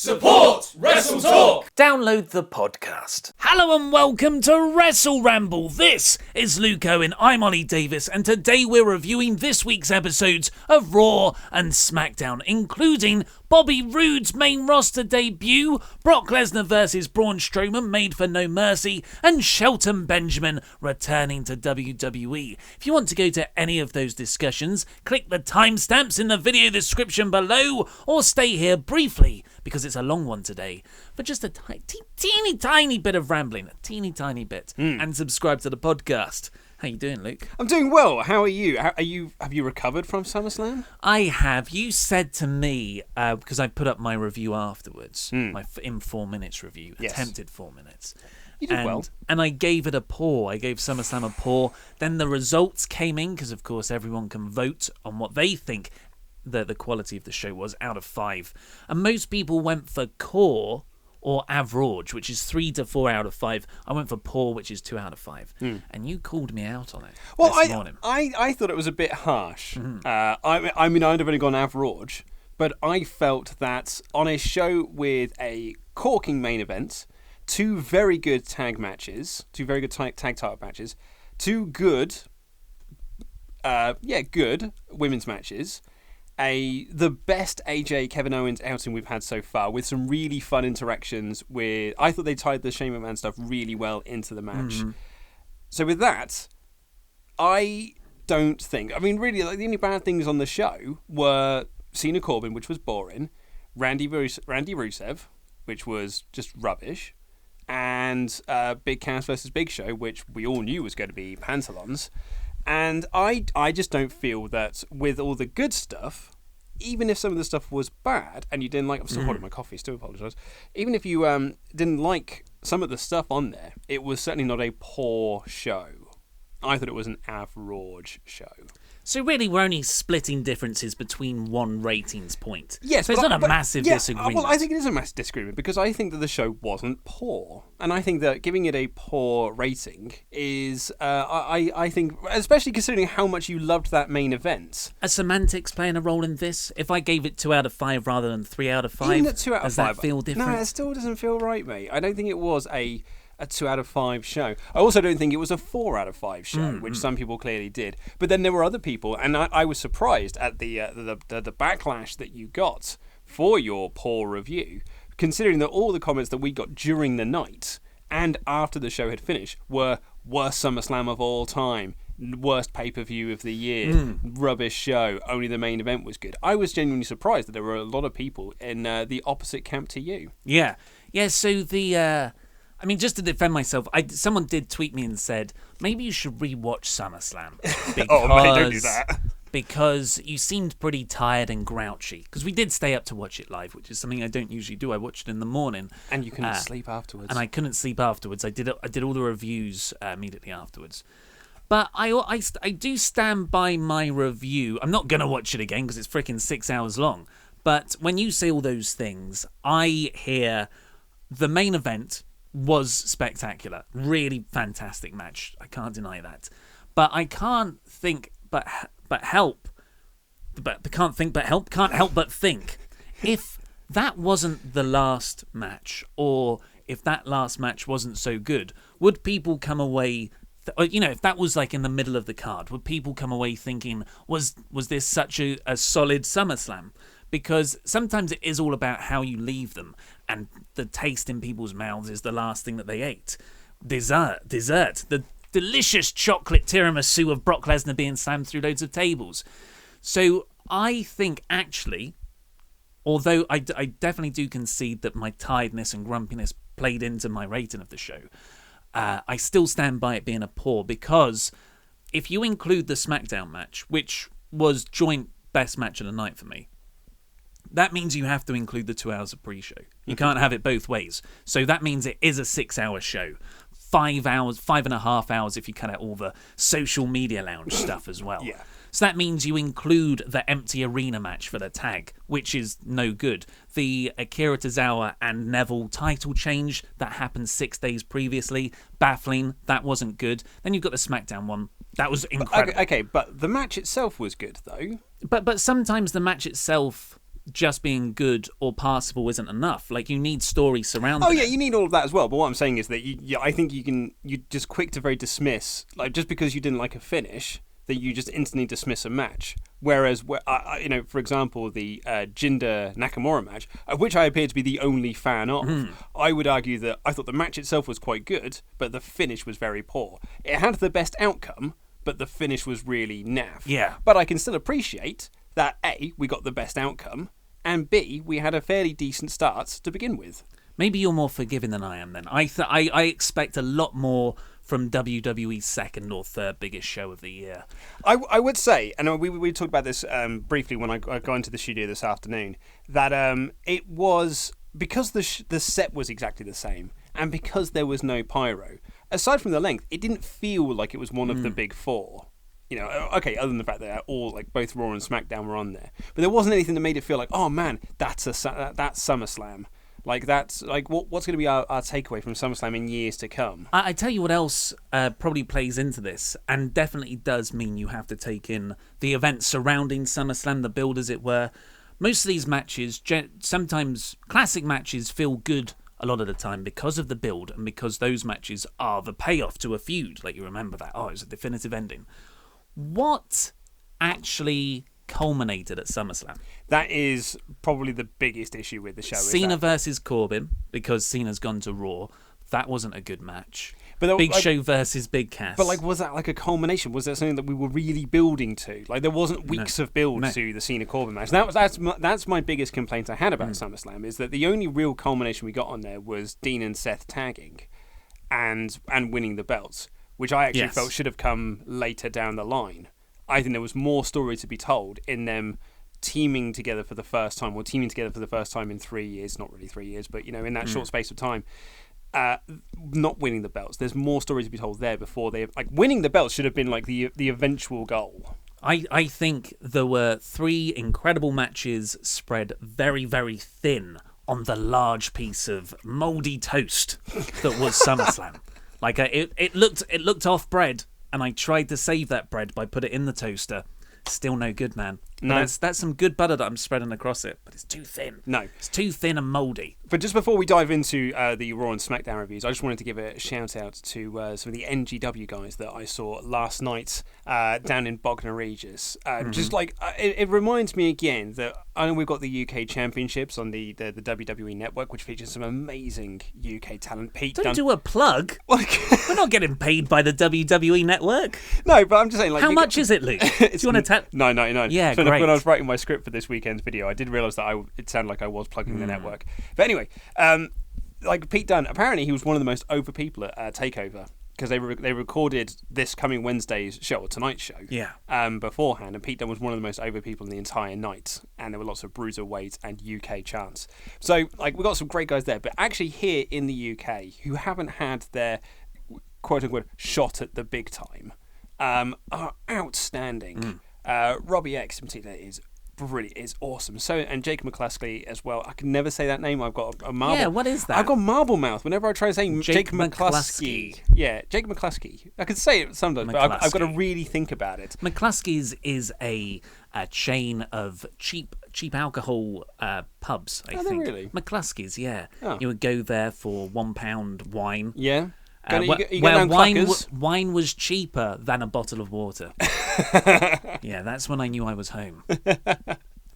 Support WrestleTalk! Download the podcast. Hello and welcome to WrestleRamble. This is Luke Owen, I'm Ollie Davis, and today we're reviewing this week's episodes of Raw and Smackdown, including Bobby Roode's main roster debut, Brock Lesnar vs Braun Strowman made for No Mercy, and Shelton Benjamin returning to WWE. If you want to go to any of those discussions, click the timestamps in the video description below, or stay here briefly, because it's a long one today, for just a teeny tiny bit of rambling, a teeny tiny bit, and subscribe to the podcast. How you doing, Luke? I'm doing well. How are you? Have you recovered from SummerSlam? I have. You said to me, because I put up my review afterwards, my in 4 minutes review, attempted 4 minutes. You did well. And I gave it a paw. I gave SummerSlam a paw. Then the results came in, because of course everyone can vote on what they think the quality of the show was out of 5. And most people went for core or average, which is 3 to 4 out of 5. I went for poor, which is 2 out of 5. And you called me out on it this morning. I thought it was a bit harsh. I mean, I'd have only gone average, but I felt that on a show with a corking main event, 2 very good tag matches, 2 very good tag title matches, 2 good, good women's matches, the best AJ Kevin Owens outing we've had so far, with some really fun interactions. I thought they tied the Shane McMahon stuff really well into the match. So with that, I don't think. I mean, really, the only bad things on the show were Cena Corbin, which was boring, Randy Rusev, which was just rubbish, and Big Cass versus Big Show, which we all knew was going to be pantalons. And I just don't feel that with all the good stuff, even if some of the stuff was bad and you didn't like... I'm still holding my coffee, still apologise. Even if you didn't like some of the stuff on there, it was certainly not a poor show. I thought it was an average show. So really, we're only splitting differences between one ratings point. Yes, so it's not a massive disagreement. Well, I think it is a massive disagreement because I think that the show wasn't poor, and I think that giving it a poor rating is, I think, especially considering how much you loved that main event. Are semantics playing a role in this? If I gave it 2 out of 5 rather than 3 out of 5, even at 2 out of 5, does that feel different? No, it still doesn't feel right, mate. I don't think it was a 2 out of 5 show. I also don't think it was a 4 out of 5 show, which some people clearly did. But then there were other people, and I was surprised at the backlash that you got for your poor review, considering that all the comments that we got during the night and after the show had finished were worst SummerSlam of all time, worst pay-per-view of the year, rubbish show, only the main event was good. I was genuinely surprised that there were a lot of people in the opposite camp to you. Yeah, so I mean, just to defend myself, someone did tweet me and said, maybe you should rewatch SummerSlam. Because, oh, mate, don't do that. Because you seemed pretty tired and grouchy. Because we did stay up to watch it live, which is something I don't usually do. I watched it in the morning. And you couldn't sleep afterwards. And I couldn't sleep afterwards. I did all the reviews immediately afterwards. But I do stand by my review. I'm not going to watch it again because it's freaking 6 hours long. But when you say all those things, I hear the main event was spectacular. Really fantastic match. I can't deny that. But I can't help but think if that wasn't the last match, or if that last match wasn't so good, would people come away if that was like in the middle of the card, would people come away thinking, was this such a solid SummerSlam? Because sometimes it is all about how you leave them, and the taste in people's mouths is the last thing that they ate. Dessert, the delicious chocolate tiramisu of Brock Lesnar being slammed through loads of tables. So I think actually, although I definitely do concede that my tiredness and grumpiness played into my rating of the show, I still stand by it being a poor, because if you include the SmackDown match, which was joint best match of the night for me, that means you have to include the 2 hours of pre-show. You can't have it both ways. So that means it is a 6-hour show. 5.5 hours if you cut out all the social media lounge stuff as well. Yeah. So that means you include the empty arena match for the tag, which is no good. The Akira Tozawa and Neville title change that happened 6 days previously, baffling. That wasn't good. Then you've got the SmackDown one. That was incredible. Okay, but the match itself was good, though. But sometimes the match itself just being good or passable isn't enough. Like, you need story surrounding Oh yeah, it. you need all of that as well. But what I'm saying is that I think you're just quick to very dismiss, like, just because you didn't like a finish, that you just instantly dismiss a match. Whereas, for example, the Jinder Nakamura match, of which I appear to be the only fan of, I would argue that I thought the match itself was quite good, but the finish was very poor. It had the best outcome, but the finish was really naff. Yeah. But I can still appreciate that A, we got the best outcome, and B, we had a fairly decent start to begin with. Maybe you're more forgiving than I am then. I expect a lot more from WWE's second or third biggest show of the year. I would say, and we talked about this briefly when I got into the studio this afternoon, that it was, because the set was exactly the same, and because there was no pyro, aside from the length, it didn't feel like it was one of the big four. You know, okay, other than the fact that all, like, both Raw and SmackDown were on there. But there wasn't anything that made it feel like, oh man, that's SummerSlam. Like, that's like what's going to be our takeaway from SummerSlam in years to come. I tell you what else probably plays into this, and definitely does mean you have to take in the events surrounding SummerSlam, the build, as it were. Most of these matches, sometimes classic matches, feel good a lot of the time because of the build and because those matches are the payoff to a feud. Like, you remember that. Oh, it was a definitive ending. What actually culminated at SummerSlam? That is probably the biggest issue with the show. Cena versus Corbin, because Cena's gone to Raw. That wasn't a good match. But Big Show versus Big Cass. But, like, was that like a culmination? Was that something that we were really building to? Like, there wasn't weeks of build to the Cena Corbin match. That's my biggest complaint I had about SummerSlam, is that the only real culmination we got on there was Dean and Seth tagging and winning the belts, which I actually felt should have come later down the line. I think there was more story to be told in them teaming together for the first time in 3 years. Not really 3 years, but, you know, in that short space of time. Not winning the belts. There's more story to be told there before they, like, winning the belts should have been like the eventual goal. I think there were 3 incredible matches spread very, very thin on the large piece of mouldy toast that was SummerSlam. Like, it looked off bread, and I tried to save that bread by putting it in the toaster. Still no good, man. No. That's some good butter that I'm spreading across it, but it's too thin. No. It's too thin and mouldy. But just before we dive into the Raw and SmackDown reviews, I just wanted to give a shout out to some of the NGW guys that I saw last night down in Bognor Regis. Just like, it reminds me again that I know we've got the UK Championships on the WWE Network, which features some amazing UK talent. Pete Don't Dunne. do a plug. We're not getting paid by the WWE Network. No, but I'm just saying, like, How much is it, Luke? Do you want to tell? $9.99. Yeah, so great. when I was writing my script for this weekend's video, I did realise that it sounded like I was plugging the network. But anyway, like, Pete Dunne, apparently he was one of the most over people at TakeOver, because they recorded this coming Wednesday's show, or tonight's show, beforehand, and Pete Dunne was one of the most over people in the entire night, and there were lots of bruiserweight and UK chants. So, like, we've got some great guys there, but actually here in the UK, who haven't had their quote-unquote shot at the big time, are outstanding. Robbie X in particular is brilliant, is awesome. So, and Jake McCluskey as well. I can never say that name. I've got a marble. Yeah, what is that? I've got marble mouth whenever I try to say Jake McCluskey. Yeah, Jake McCluskey. I can say it sometimes, but I've got to really think about it. McCluskey's is a chain of cheap alcohol pubs, I think. Really? McCluskey's, yeah. Oh. You would go there for £1 wine. Yeah. Where wine was cheaper than a bottle of water. Yeah, that's when I knew I was home.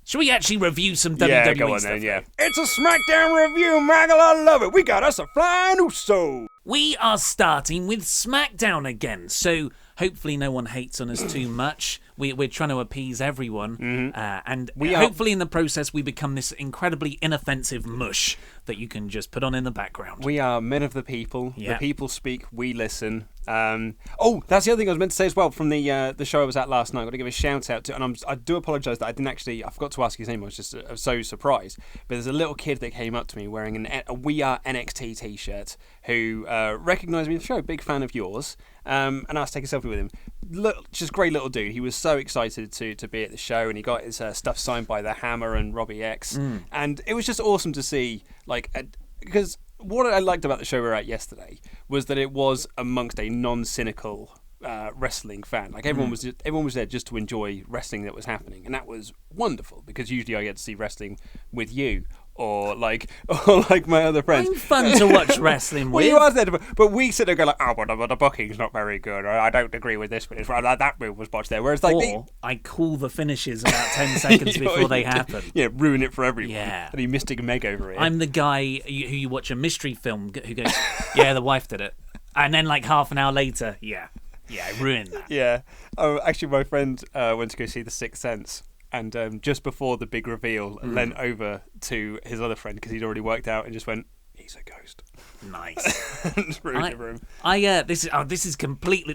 Should we actually review some WWE Yeah, go on stuff? then, yeah. It's a SmackDown review, Maggle. I love it. We got us a flying Uso. We are starting with SmackDown again, so hopefully no one hates on us too much. We're trying to appease everyone, and hopefully in the process we become this incredibly inoffensive mush that you can just put on in the background. We are men of the people. Yeah. The people speak, we listen. That's the other thing I was meant to say as well from the show I was at last night. I've got to give a shout out to, and I do apologise that I forgot to ask his name. I was just so surprised. But there's a little kid that came up to me wearing a We Are NXT t-shirt who recognised me in the show, big fan of yours, and asked to take a selfie with him. Just great little dude. He was so excited to be at the show, and he got his stuff signed by the Hammer and Robbie X, and it was just awesome to see, because what I liked about the show we were at yesterday was that it was amongst a non-cynical wrestling fan. Like everyone was there just to enjoy wrestling that was happening, and that was wonderful because usually I get to see wrestling with you or like my other friends. I'm fun to watch wrestling with. Well, you are there, but we sit there and go like, oh, but the booking's not very good. Or, I don't agree with this, but that move was botched there. Whereas like, I call the finishes about 10 seconds before they happen. Yeah, ruin it for everyone. Yeah. And he Mystic Meg over it. I'm the guy who you watch a mystery film who goes, yeah, the wife did it, and then like half an hour later, yeah, I ruined that. Yeah. Oh, actually, my friend went to go see The Sixth Sense. And just before the big reveal, leant over to his other friend because he'd already worked out and just went, "He's a ghost." Nice. Just ruined it for him.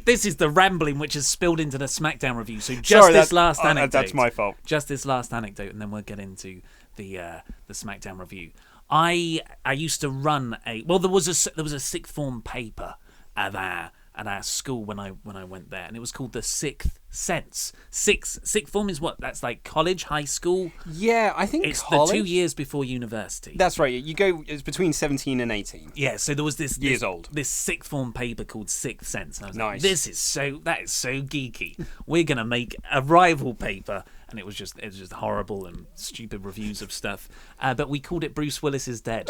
This is the rambling which has spilled into the SmackDown review. So this last anecdote. That's my fault. Just this last anecdote, and then we'll get into the SmackDown review. I used to run there was a sixth form paper at our school when I went there, and it was called the Sixth Sense. Sixth form is what? That's like college, high school. Yeah, I think it's college? the 2 years before university. That's right. It's between 17 and 18. Yeah, so there was this sixth form paper called Sixth Sense. And I was nice. Like, that is so geeky. We're gonna make a rival paper, and it was just horrible and stupid reviews of stuff. But we called it Bruce Willis is Dead.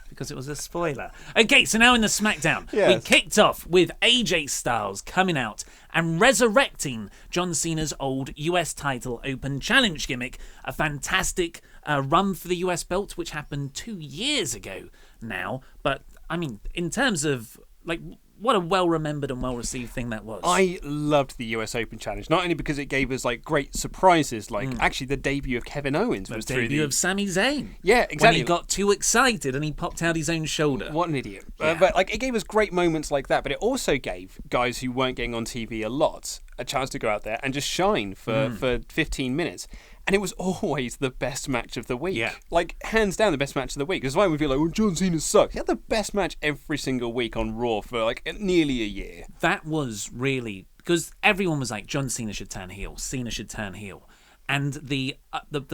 Because it was a spoiler. Okay, so now in the SmackDown, yes. We kicked off with AJ Styles coming out and resurrecting John Cena's old US title open challenge gimmick. A fantastic run for the US belt, which happened 2 years ago now. But, I mean, in terms of, like, what a well-remembered and well-received thing that was. I loved the US Open Challenge, not only because it gave us like great surprises, like actually the debut of Kevin Owens was the debut of Sami Zayn. Yeah, exactly. When he got too excited and he popped out his own shoulder. What an idiot! Yeah. But like, it gave us great moments like that. But it also gave guys who weren't getting on TV a lot a chance to go out there and just shine for 15 minutes. And it was always the best match of the week. Yeah. Like, hands down the best match of the week. Because why would be like, well, John Cena sucks. He had the best match every single week on Raw for like nearly a year. That was really... Because everyone was like, John Cena should turn heel. Cena should turn heel. And the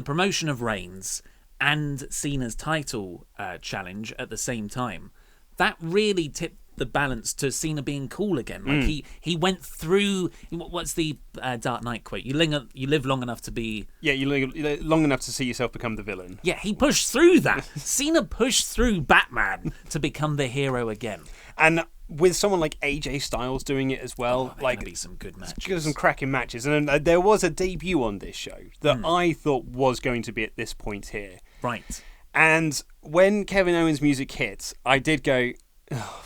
promotion of Reigns and Cena's title challenge at the same time, that really tipped the balance to Cena being cool again. Like he went through. What's the Dark Knight quote? You live long enough to be. Yeah, you live long enough to see yourself become the villain. Yeah, he pushed through that. Cena pushed through Batman to become the hero again. And with someone like AJ Styles doing it as well, like gonna be some good matches, some cracking matches. And there was a debut on this show that I thought was going to be at this point here. Right. And when Kevin Owens' music hits, I did go. Oh,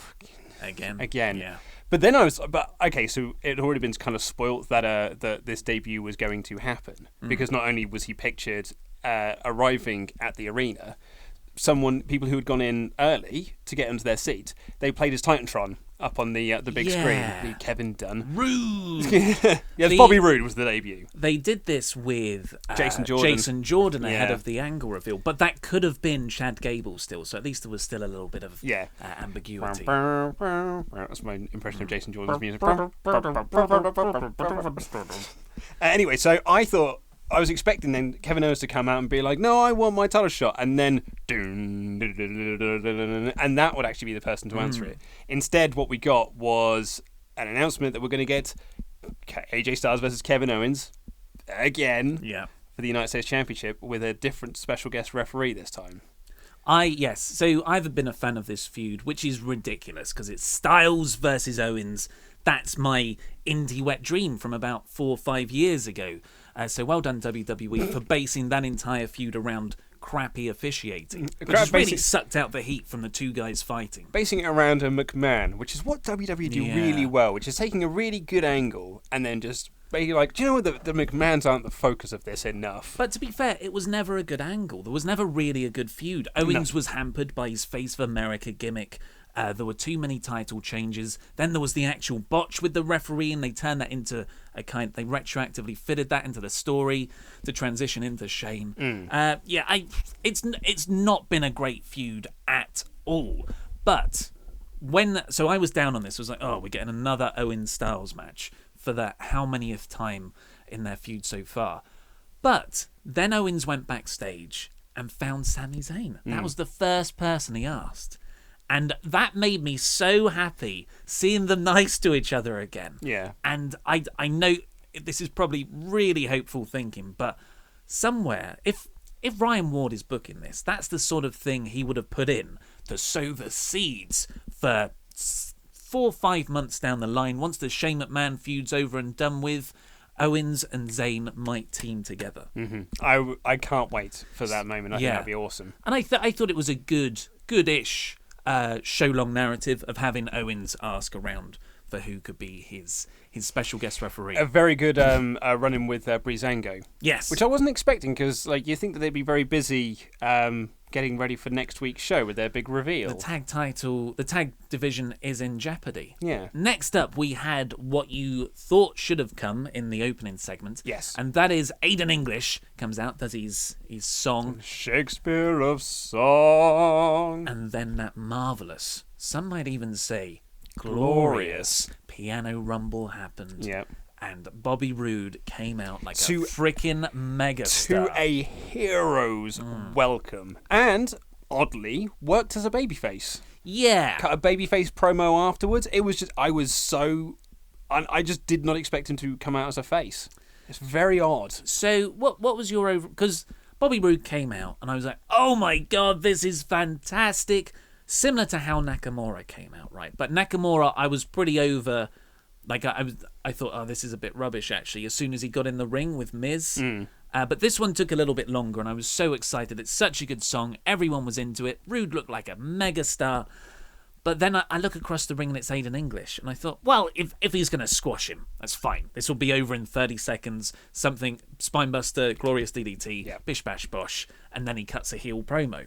Again. Yeah. But then okay, so it had already been kind of spoilt that this debut was going to happen because not only was he pictured arriving at the arena, people who had gone in early to get into their seat, they played his Titantron up on the big screen. The Kevin Dunn. Roode. Yes, Bobby Roode was the debut. They did this with Jason Jordan ahead of the angle reveal, but that could have been Chad Gable still, so at least there was still a little bit of ambiguity. That's my impression of Jason Jordan's music. Anyway, so I was expecting then Kevin Owens to come out and be like, no, I want my title shot. And then, and that would actually be the person to answer it. Instead, what we got was an announcement that we're going to get AJ Styles versus Kevin Owens again for the United States Championship with a different special guest referee this time. So I've been a fan of this feud, which is ridiculous because it's Styles versus Owens. That's my indie wet dream from about 4 or 5 years ago. So well done, WWE, for basing that entire feud around crappy officiating. Which has really sucked out the heat from the two guys fighting. Basing it around a McMahon, which is what WWE do really well, which is taking a really good angle and then just basically like, do you know what, the McMahons aren't the focus of this enough. But to be fair, it was never a good angle. There was never really a good feud. Owens was hampered by his Face of America gimmick. There were too many title changes. Then there was the actual botch with the referee, and they turned that into they retroactively fitted that into the story to transition into Shane. It's not been a great feud at all. But so I was down on this. I was like, oh, we're getting another Owens Styles match for the how manyth time in their feud so far. But then Owens went backstage and found Sami Zayn. That was the first person he asked. And that made me so happy seeing them nice to each other again. Yeah. And I know this is probably really hopeful thinking, but somewhere, if Ryan Ward is booking this, that's the sort of thing he would have put in to sow the seeds for 4 or 5 months down the line. Once the Shane McMahon feud's over and done with, Owens and Zayn might team together. Mm-hmm. I can't wait for that moment. I think that'd be awesome. And I thought it was a goodish show-long narrative of having Owens ask around for who could be his special guest referee. A very good run-in with Breezango. Yes. Which I wasn't expecting, because you think that they'd be very busy getting ready for next week's show with their big reveal. The tag division is in jeopardy. Yeah. Next up, we had what you thought should have come in the opening segment. Yes. And that is Aiden English comes out, does his song. Shakespeare of song. And then that marvellous, some might even say glorious piano rumble happened. Yep. And Bobby Roode came out like To- a freaking megastar. To a hero's welcome. And, oddly, worked as a babyface. Yeah. Cut a babyface promo afterwards. It was just, I just did not expect him to come out as a face. It's very odd. So what was your over? Because Bobby Roode came out and I was like, oh my god, this is fantastic. Similar to how Nakamura came out, right? But Nakamura, I was pretty over. Like I thought, oh, this is a bit rubbish actually. As soon as he got in the ring with Miz, but this one took a little bit longer, and I was so excited. It's such a good song. Everyone was into it. Roode looked like a megastar. But then I look across the ring and it's Aiden English, and I thought, well, if he's going to squash him, that's fine. This will be over in 30 seconds. Something spinebuster, glorious DDT, bish bash bosh, and then he cuts a heel promo.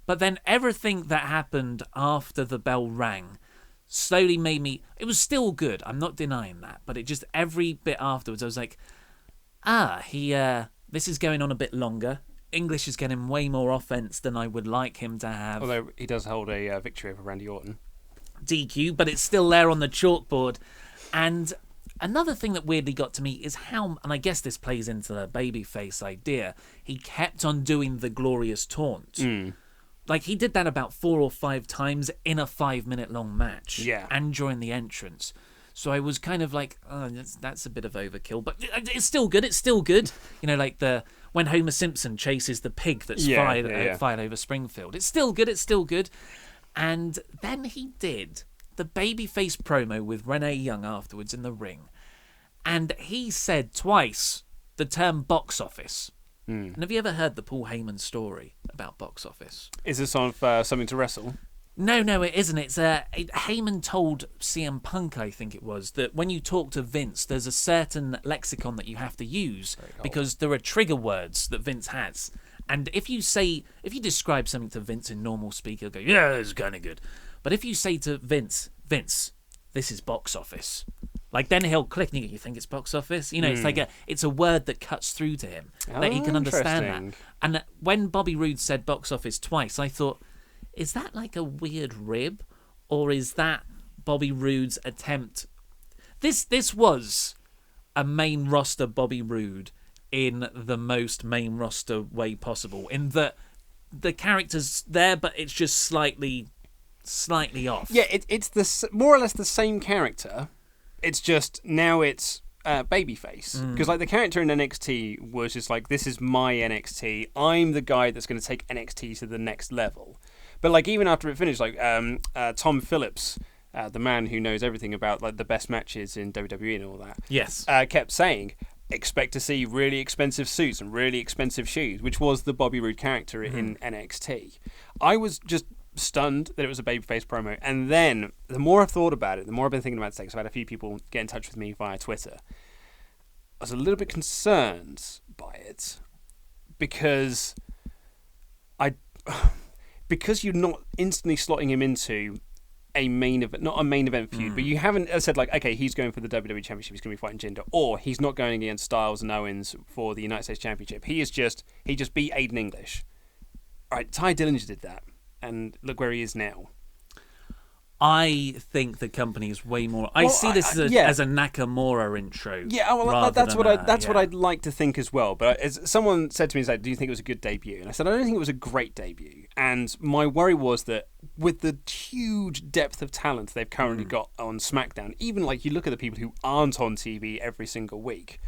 But then everything that happened after the bell rang slowly made me... It was still good, I'm not denying that, but it just, every bit afterwards, I was like, this is going on a bit longer. English is getting way more offense than I would like him to have. Although he does hold a victory over Randy Orton. DQ, but it's still there on the chalkboard. And another thing that weirdly got to me is how, and I guess this plays into the babyface idea, he kept on doing the glorious taunt. Like, he did that about 4 or 5 times in a 5-minute long match. Yeah. And during the entrance. So I was kind of like, oh, that's a bit of overkill. But it's still good. It's still good. You know, like when Homer Simpson chases the pig that's fired over Springfield. It's still good. It's still good. And then he did the babyface promo with Renee Young afterwards in the ring. And he said twice the term box office. And have you ever heard the Paul Heyman story about box office? Is this on Something to Wrestle? No, it isn't. It's Heyman told CM Punk, I think it was, that when you talk to Vince, there's a certain lexicon that you have to use because there are trigger words that Vince has. And if you describe something to Vince in normal speak, he'll go, yeah, it's kind of good. But if you say to Vince, this is box office. Like, then he'll click and you think it's box office. You know, it's like it's a word that cuts through to him, that he can understand that. And when Bobby Roode said box office twice, I thought, is that like a weird rib? Or is that Bobby Roode's attempt? This was a main roster Bobby Roode in the most main roster way possible, in that the character's there, but it's just slightly off. Yeah, it's more or less the same character. It's just now it's babyface, because like the character in NXT was just like, this is my NXT. I'm the guy that's going to take NXT to the next level. But like even after it finished, like Tom Phillips, the man who knows everything about like the best matches in WWE and all that, Yes. kept saying, expect to see really expensive suits and really expensive shoes, which was the Bobby Roode character in NXT. I was just stunned that it was a babyface promo, and then the more I've thought about it, the more I've been thinking about it, because I've had a few people get in touch with me via Twitter. I was a little bit concerned by it because you're not instantly slotting him into a main event, not a main event feud, but you haven't said like, okay, he's going for the WWE Championship, he's going to be fighting Jinder, or he's not going against Styles and Owens for the United States Championship. He just beat Aiden English. All right, Ty Dillinger did that. And look where he is now. I think the company is way more. I see this as a Nakamura intro. Yeah, well, that's what I'd like to think as well. But as someone said to me, "Do you think it was a good debut?" And I said, "I don't think it was a great debut." And my worry was that with the huge depth of talent they've currently got on SmackDown, even like you look at the people who aren't on TV every single week,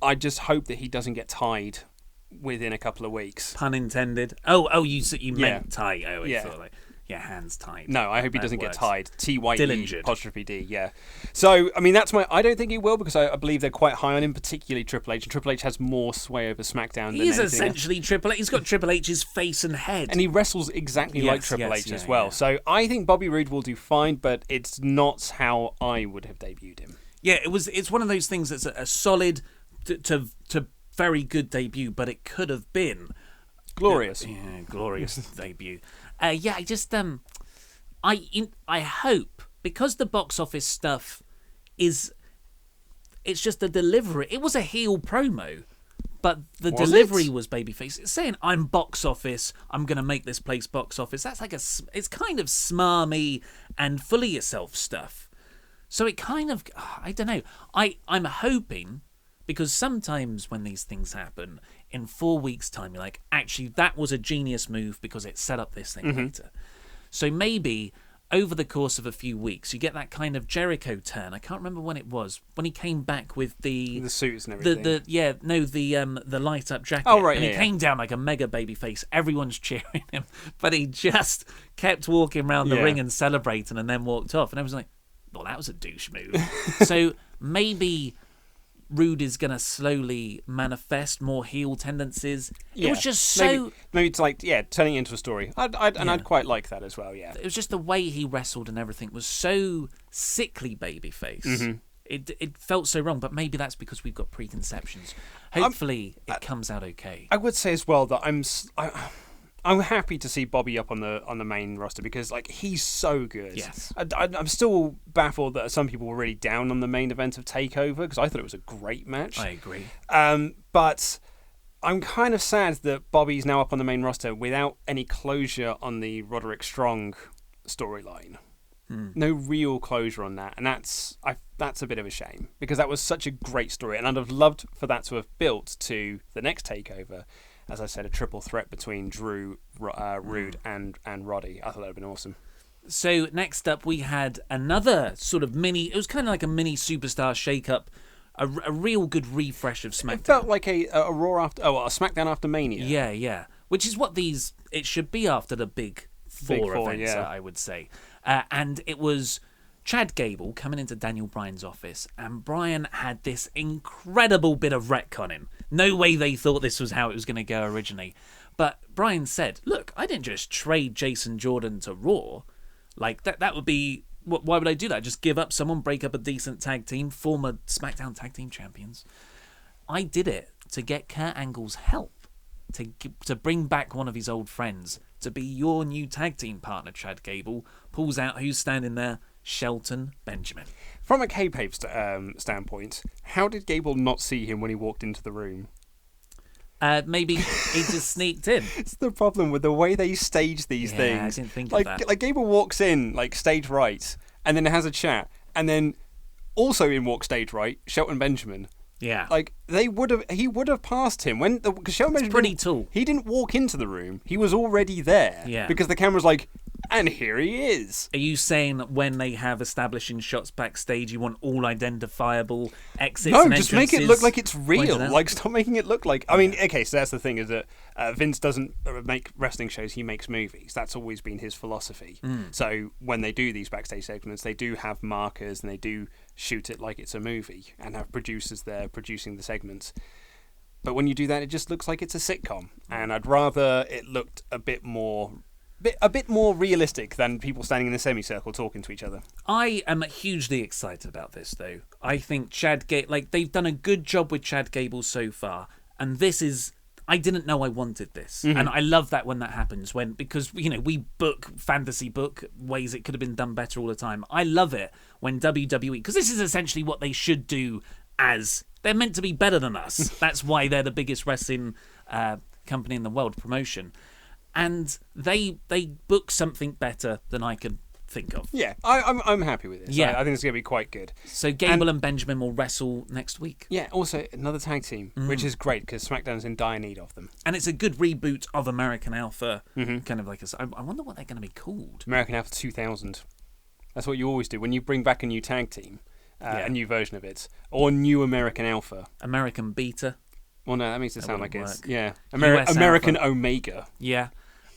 I just hope that he doesn't get tied within a couple of weeks. Pun intended. Oh, you meant tie. Oh, I thought like, hands tied. No, I hope he doesn't get tied. TYE Dillingered. apostrophe D, yeah. So, I mean, that's I don't think he will, because I believe they're quite high on him, particularly Triple H. And Triple H has more sway over SmackDown than He's anything essentially Triple H. He's got Triple H's face and head. And he wrestles exactly like Triple H as well. Yeah. So I think Bobby Roode will do fine, but it's not how I would have debuted him. Yeah, it's one of those things that's a solid to very good debut, but it could have been glorious. Yeah, glorious debut. I just I hope, because the box office stuff it's just the delivery. It was a heel promo, but the delivery was babyface. It's saying, I'm box office, I'm going to make this place box office. That's like it's kind of smarmy and full of yourself stuff. So it kind of, I don't know. I'm hoping, because sometimes when these things happen, in 4 weeks' time, you're like, actually, that was a genius move because it set up this thing later. So maybe over the course of a few weeks, you get that kind of Jericho turn. I can't remember when it was, when he came back with the suits and everything. The light up jacket. Oh, right, and he came down like a mega baby face. Everyone's cheering him, but he just kept walking around the ring and celebrating, and then walked off. And I was like, well, that was a douche move. So maybe Roode is going to slowly manifest more heel tendencies. It was just so... Maybe it's like, turning it into a story. I'd quite like that as well, yeah. It was just the way he wrestled and everything was so sickly babyface. It felt so wrong, but maybe that's because we've got preconceptions. Hopefully it comes out okay. I would say as well that I'm happy to see Bobby up on the main roster, because like he's so good. Yes. I'm still baffled that some people were really down on the main event of TakeOver, because I thought it was a great match. I agree. But I'm kind of sad that Bobby's now up on the main roster without any closure on the Roderick Strong storyline. No real closure on that, and that's a bit of a shame, because that was such a great story, and I'd have loved for that to have built to the next TakeOver. As I said, a triple threat between Drew, Roode, and Roddy. I thought that would have been awesome. So next up, we had another sort of it was kind of like a mini superstar shake-up, a real good refresh of SmackDown. It felt like a SmackDown after Mania. Yeah. Which is what it should be after the big four events, I would say. And it was Chad Gable coming into Daniel Bryan's office, and Bryan had this incredible bit of retconning. No way they thought this was how it was going to go originally. But Bryan said, look, I didn't just trade Jason Jordan to Raw. Like, that would be... Why would I do that? Just give up someone, break up a decent tag team, former SmackDown Tag Team Champions. I did it to get Kurt Angle's help, to bring back one of his old friends, to be your new tag team partner, Chad Gable. Pulls out who's standing there. Shelton Benjamin. From a kayfabe standpoint, how did Gable not see him when he walked into the room? Maybe he just sneaked in. It's the problem with the way they stage these things. I didn't think of that. Like Gable walks in, like stage right, and then has a chat, and then also in walks stage right, Shelton Benjamin. Yeah. Like he would have passed him because Shelton Benjamin, pretty tall. He didn't walk into the room. He was already there. Yeah. Because the camera's like, and here he is. Are you saying that when they have establishing shots backstage, you want all identifiable exits? No, and just make it look like it's real. out? Like, stop making it look like... I mean, okay, so that's the thing, is that Vince doesn't make wrestling shows, he makes movies. That's always been his philosophy. So when they do these backstage segments, they do have markers, and they do shoot it like it's a movie, and have producers there producing the segments. But when you do that, it just looks like it's a sitcom. And I'd rather it looked a bit more realistic than people standing in a semicircle talking to each other. I am hugely excited about this, though. I think they've done a good job with Chad Gable so far, and this is... I didn't know I wanted this, and I love that when that happens. Because we fantasy book ways it could have been done better all the time. I love it when WWE, because this is essentially what they should do. As they're meant to be better than us. That's why they're the biggest wrestling company in the world, promotion. And they book something better than I could think of. Yeah, I'm happy with this. Yeah. I think it's going to be quite good. So Gable and Benjamin will wrestle next week. Yeah, also another tag team, which is great because SmackDown's in dire need of them. And it's a good reboot of American Alpha, kind of like I wonder what they're going to be called. American Alpha 2000. That's what you always do when you bring back a new tag team, a new version of it, or New American Alpha. American Beta. Well, no, that makes it sound like wouldn't it's work. American Alpha. Omega. Yeah.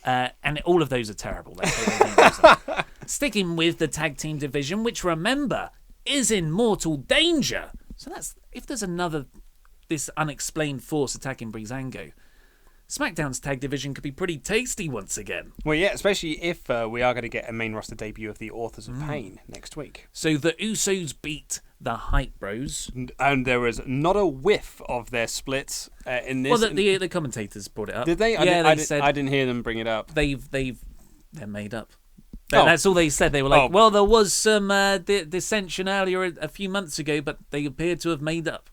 And all of those are terrible. They don't use them. Sticking with the tag team division, which remember is in mortal danger. So that's if there's this unexplained force attacking Breezango, SmackDown's tag division could be pretty tasty once again. Well, yeah, especially if we are going to get a main roster debut of the Authors of Pain next week. So the Usos beat the Hype Bros. And there was not a whiff of their splits in this. Well, the commentators brought it up. Did they? They said I didn't hear them bring it up. they're made up. That's all they said. They were like, well, there was some dissension earlier a few months ago, but they appeared to have made up.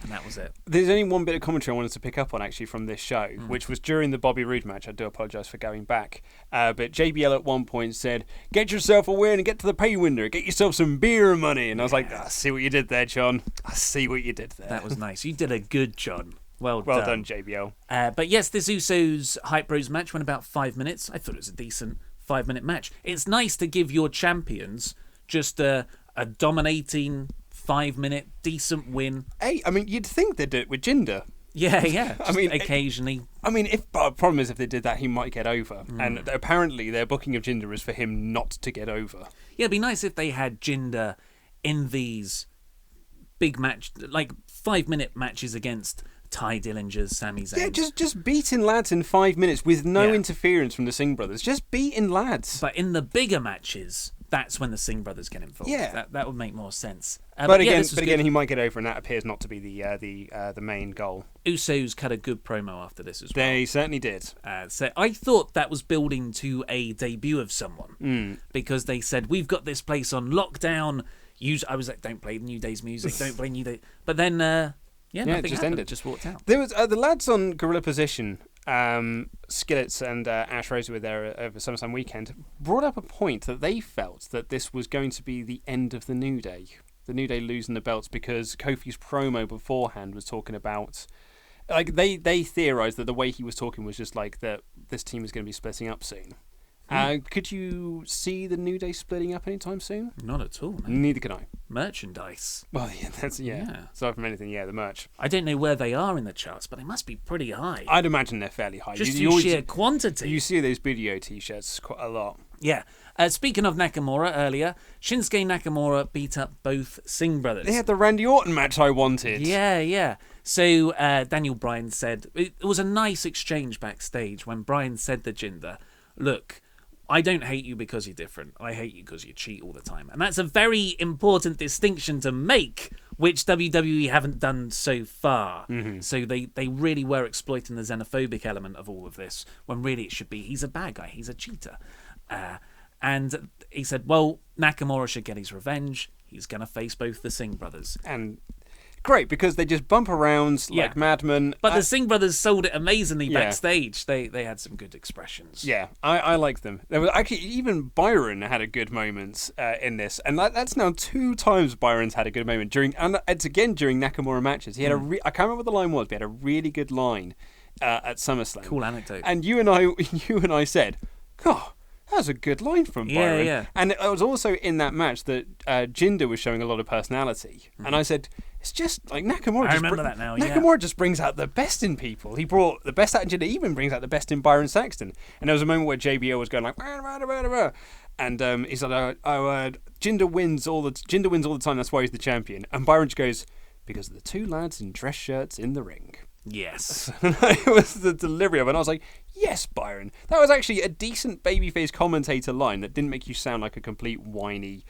And that was it. There's only one bit of commentary I wanted to pick up on, actually, from this show, which was during the Bobby Roode match. I do apologise for going back. But JBL at one point said, get yourself a win and get to the pay window. Get yourself some beer money. And I was like, I see what you did there, John. I see what you did there. That was nice. You did a good John. Well done, JBL. But yes, this Usos Hype Bros match went about 5 minutes. I thought it was a decent 5-minute match. It's nice to give your champions just a dominating 5-minute decent win. Hey, I mean, you'd think they'd do it with Jinder. Yeah. I mean, occasionally. The problem is if they did that, he might get over. And apparently their booking of Jinder is for him not to get over. Yeah, it'd be nice if they had Jinder in these big match, like 5-minute matches against Ty Dillingers, Sami Zayn. Yeah, just beating lads in 5 minutes with no interference from the Singh brothers. Just beating lads. But in the bigger matches, that's when the Singh brothers get involved. Yeah, that would make more sense. But again, he might get over, and that appears not to be the main goal. Usos cut a good promo after this as well. They certainly did. So I thought that was building to a debut of someone because they said we've got this place on lockdown. I was like, don't play New Day's music, don't play New Day. But then, nothing it just happened. ended. It just walked out. There was the lads on Gorilla Position. Skillets and Ash Rose were there over SummerSlam weekend, brought up a point that they felt that this was going to be the end of the New Day. The New Day losing the belts because Kofi's promo beforehand was talking about, like, they theorised that the way he was talking was just like that this team is going to be splitting up soon. Could you see the New Day splitting up anytime soon? Not at all, no. Neither can I. Merchandise. Well, yeah, aside from anything, the merch. I don't know where they are in the charts, but they must be pretty high. I'd imagine they're fairly high. Just sheer quantity. You see those video T-shirts quite a lot. Yeah. Speaking of Nakamura earlier, Shinsuke Nakamura beat up both Singh brothers. They had the Randy Orton match I wanted. Yeah. So Daniel Bryan said, it was a nice exchange backstage when Bryan said to Jinder, look, I don't hate you because you're different. I hate you because you cheat all the time. And that's a very important distinction to make, which WWE haven't done so far. So they really were exploiting the xenophobic element of all of this, when really it should be, he's a bad guy, he's a cheater. And he said, well, Nakamura should get his revenge. He's going to face both the Singh brothers. And great, because they just bump around like madmen. But the Singh brothers sold it amazingly backstage. They had some good expressions. Yeah, I like them. There was actually, even Byron had a good moment in this. And that's now 2 times Byron's had a good moment. And it's again during Nakamura matches. He had I can't remember what the line was, but he had a really good line at SummerSlam. Cool anecdote. And you and I said, oh, that was a good line from Byron. Yeah. And it was also in that match that Jinder was showing a lot of personality. And I said, it's just like Nakamura. I remember that now. Nakamura just brings out the best in people. He brought the best out in Jinder. He even brings out the best in Byron Saxton. And there was a moment where JBL was going like, and he said, Jinder wins all the time. That's why he's the champion. And Byron just goes, because of the 2 lads in dress shirts in the ring. Yes. It was the delivery of it. And I was like, yes, Byron. That was actually a decent babyface commentator line that didn't make you sound like a complete whiny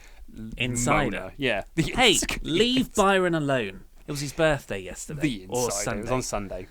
insider. Moaner. Yeah. Hey, leave Byron alone. It was his birthday yesterday. The insider. Or Sunday. It was on Sunday.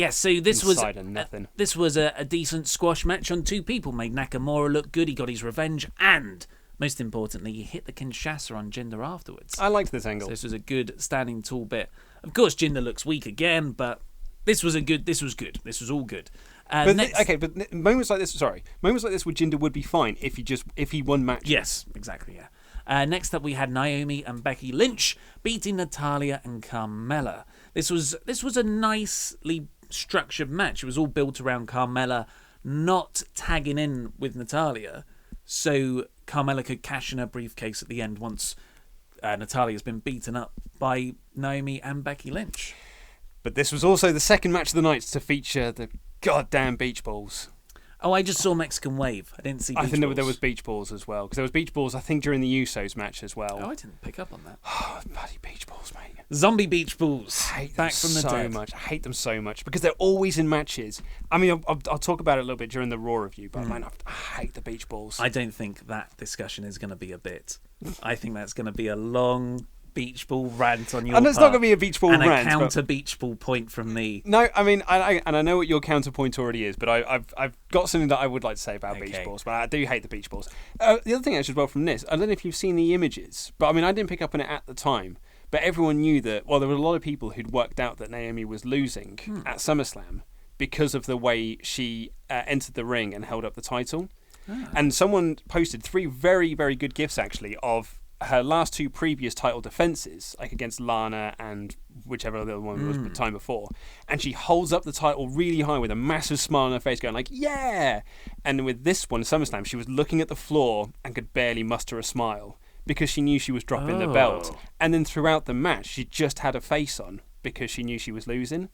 So this was nothing. This was a decent squash match on 2 people. Made Nakamura look good. He got his revenge, and most importantly, he hit the Kinshasa on Jinder afterwards. I liked this angle. So this was a good standing tall bit. Of course, Jinder looks weak again, but this was good. This was all good. But moments like this with Jinder would be fine if he won matches. Yes, exactly. Yeah. Next up, we had Naomi and Becky Lynch beating Natalya and Carmella. This was a nicely structured match. It was all built around Carmella not tagging in with Natalya, so Carmella could cash in her briefcase at the end once Natalya's been beaten up by Naomi and Becky Lynch. But this was also the second match of the night to feature the goddamn beach balls. Oh, I just saw Mexican Wave. I didn't see beach balls. I think there was beach balls as well. Because there was beach balls, I think, during the Usos match as well. Oh, I didn't pick up on that. Oh, bloody beach balls, mate. Zombie beach balls. I hate them back from the dead. much. I hate them so much. Because they're always in matches. I mean, I'll talk about it a little bit during the Raw review, but man, I hate the beach balls. I don't think that discussion is going to be a bit. I think that's going to be a long beach ball rant on your part. And it's not going to be a beach ball and rant. And a counter beach ball point from me. No, I mean, I know what your counterpoint already is, but I've got something that I would like to say about beach balls, but I do hate the beach balls. The other thing actually as well from this, I don't know if you've seen the images, but I mean, I didn't pick up on it at the time, but everyone knew that, well, there were a lot of people who'd worked out that Naomi was losing at SummerSlam because of the way she entered the ring and held up the title. And someone posted 3 very, very good gifs, actually, of her last 2 previous title defenses, like against Lana and whichever other one was the time before, and she holds up the title really high with a massive smile on her face going like, yeah! And with this one, SummerSlam, she was looking at the floor and could barely muster a smile because she knew she was dropping the belt. And then throughout the match, she just had a face on because she knew she was losing.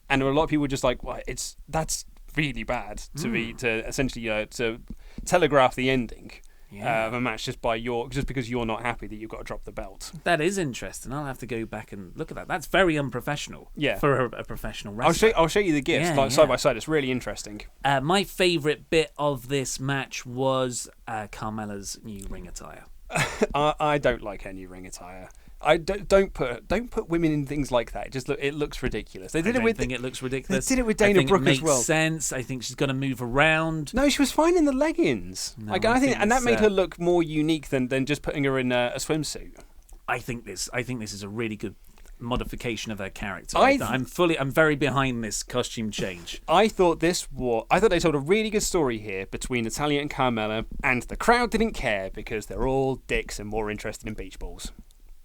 And there were a lot of people just like, well, that's really bad to essentially to telegraph the ending of a match just because you're not happy that you've got to drop the belt. That is interesting. I'll have to go back and look at that. That's very unprofessional. Yeah. For a professional wrestler. I'll show you the gifs side by side. It's really interesting. My favourite bit of this match was Carmella's new ring attire. I don't like her new ring attire. I don't put women in things like that. It looks ridiculous. I don't think it looks ridiculous. They did it with Dana Brooke as well. It makes sense. I think she's going to move around. No, she was fine in the leggings. No, I think that made her look more unique than just putting her in a swimsuit. I think this is a really good modification of her character. I'm very behind this costume change. I thought they told a really good story here between Natalya and Carmella, and the crowd didn't care because they're all dicks and more interested in beach balls.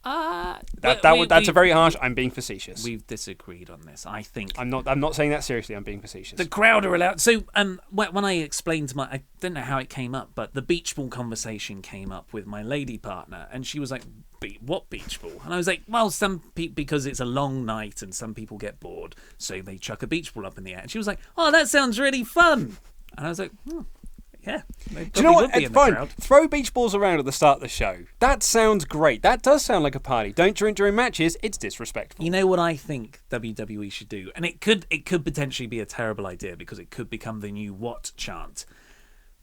That's a very harsh. I'm being facetious. We've disagreed on this. I think I'm not saying that seriously. I'm being facetious. The crowd are allowed. So when I explained I don't know how it came up, but the beach ball conversation came up with my lady partner, and she was like, "What beach ball?" And I was like, "Well, because it's a long night and some people get bored, so they chuck a beach ball up in the air." And she was like, "Oh, that sounds really fun." And I was like, yeah. Do you know what? It's fine. Throw beach balls around at the start of the show. That sounds great. That does sound like a party. Don't drink during matches. It's disrespectful. You know what I think WWE should do? And it could potentially be a terrible idea because it could become the new what chant.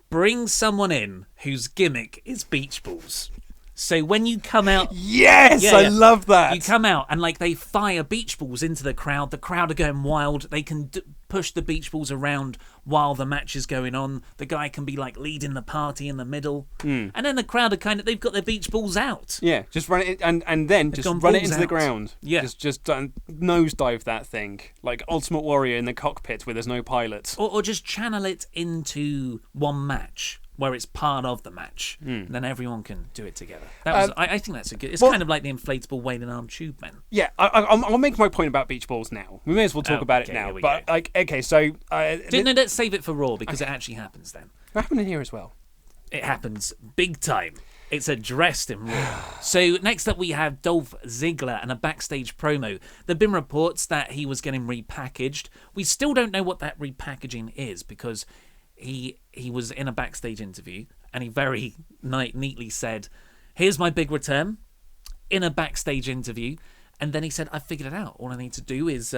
Bring someone in whose gimmick is beach balls. So when you come out... Yes! I love that! You come out and they fire beach balls into the crowd. The crowd are going wild. They can push the beach balls around while the match is going on. The guy can be leading the party in the middle. And then the crowd are they've got their beach balls out. Yeah, just run it and then just run it into the ground. Yeah. Just nosedive that thing. Like Ultimate Warrior in the cockpit where there's no pilot. Or just channel it into one match where it's part of the match. Then everyone can do it together. I think that's a good... It's kind of like the inflatable wailing arm tube men. Yeah, I'll make my point about beach balls now. We may as well talk about it now. But so... let's save it for Raw because it actually happens then. It happened in here as well. It happens big time. It's addressed in Raw. So next up we have Dolph Ziggler and a backstage promo. There have been reports that he was getting repackaged. We still don't know what that repackaging is because he was in a backstage interview and he very neatly said, "Here's my big return," in a backstage interview. And then he said, "I figured it out. All I need to do is,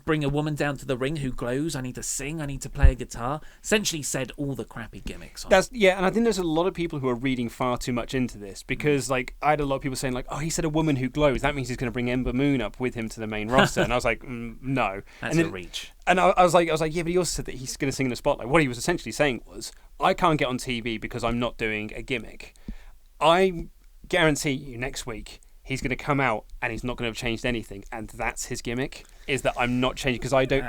bring a woman down to the ring who glows. I need to sing. I need to play a guitar." Essentially said all the crappy gimmicks. And I think there's a lot of people who are reading far too much into this because, I had a lot of people saying, "Oh, he said a woman who glows. That means he's going to bring Ember Moon up with him to the main roster." And I was like, "No, that's a reach." And I was like, yeah, but he also said that he's going to sing in the spotlight. What he was essentially saying was, "I can't get on TV because I'm not doing a gimmick. I guarantee you next week." he's going to come out and he's not going to have changed anything, and that's his gimmick, is that I'm not changing because I don't,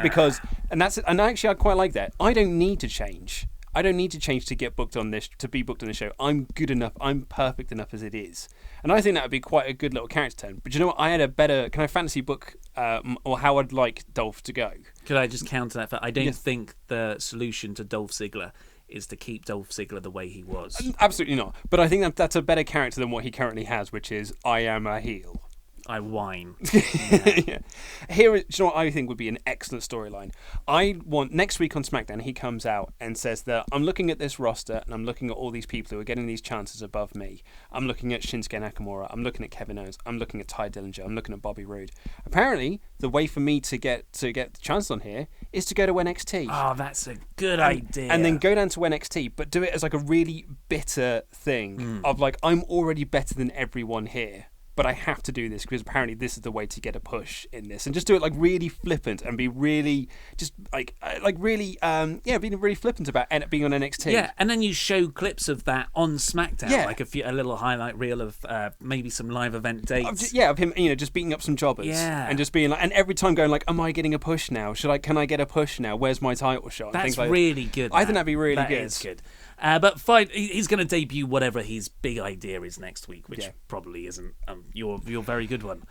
and actually I quite like that. I don't need to change. I don't need to change to get booked on this, to be booked on the show. I'm good enough. I'm perfect enough as it is. And I think that would be quite a good little character turn. But you know what? I had a better, can I fantasy book or how I'd like Dolph to go? Could I just counter that? I don't think the solution to Dolph Ziggler is to keep Dolph Ziggler the way he was. Absolutely not. But I think that's a better character than what he currently has, which is, I am a heel. I whine. Yeah. Here, you know what I think would be an excellent storyline? I want next week on SmackDown, he comes out and says that I'm looking at this roster and I'm looking at all these people who are getting these chances above me. I'm looking at Shinsuke Nakamura. I'm looking at Kevin Owens. I'm looking at Ty Dillinger. I'm looking at Bobby Roode. Apparently, the way for me to get the chance on here is to go to NXT. Oh, that's a good idea. And then go down to NXT, but do it as like a really bitter thing of like, I'm already better than everyone here, but I have to do this because apparently this is the way to get a push in this, and just do it like really flippant and be really just being really flippant about being on NXT. Yeah, and then you show clips of that on SmackDown, Yeah. like a little highlight reel of maybe some live event dates. Of him, just beating up some jobbers, and just being like, and every time going like, am I getting a push now? Can I get a push now? Where's my title shot? And That's things like really good. I think that'd be really good. That is good. But fine, he's going to debut whatever his big idea is next week, which probably isn't your very good one.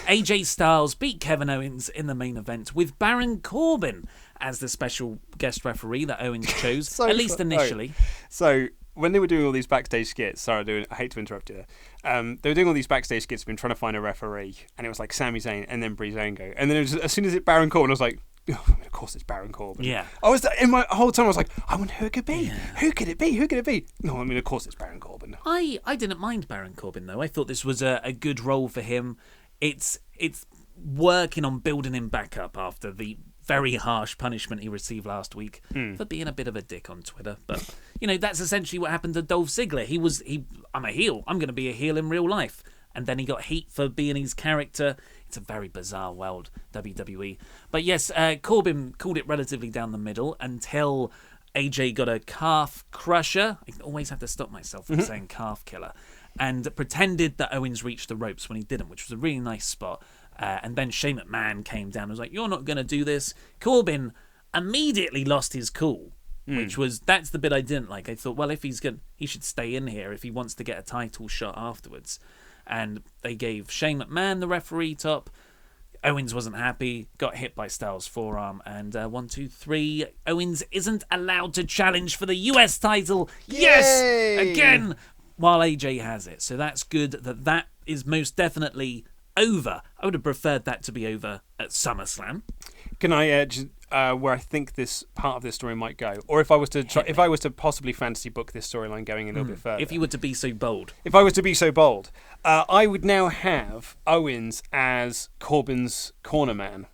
AJ Styles beat Kevin Owens in the main event with Baron Corbin as the special guest referee that Owens chose, at least initially. So when they were doing all these backstage skits, I hate to interrupt you there. They were doing all these backstage skits, been trying to find a referee, and it was like Sami Zayn and then Breezango, and then as soon as it Baron Corbin, I was like, oh, of course it's Baron Corbin. Yeah. I was in my whole time. I was like, I wonder who it could be. Yeah. Who could it be? Who could it be? No, of course it's Baron Corbin. I didn't mind Baron Corbin though. I thought this was a good role for him. It's working on building him back up after the very harsh punishment he received last week for being a bit of a dick on Twitter. But that's essentially what happened to Dolph Ziggler. I'm a heel. I'm going to be a heel in real life. And then he got heat for being his character. It's a very bizarre world, WWE. But yes, Corbin called it relatively down the middle until AJ got a calf crusher. I always have to stop myself from saying calf killer. And pretended that Owens reached the ropes when he didn't, which was a really nice spot. And then Shane McMahon came down and was like, you're not going to do this. Corbin immediately lost his cool. That's the bit I didn't like. I thought, well, if he should stay in here if he wants to get a title shot afterwards. And they gave Shane McMahon the referee top. Owens wasn't happy, got hit by Styles' forearm, and 1, 2, 3. Owens isn't allowed to challenge for the US title. Yay! Yes! Again, while AJ has it. So that's good that is most definitely over. I would have preferred that to be over at SummerSlam. Can I where I think this part of this story might go, or if I was to possibly fantasy book this storyline going a little bit further. If you were to be so bold. If I was to be so bold, I would now have Owens as Corbin's corner man,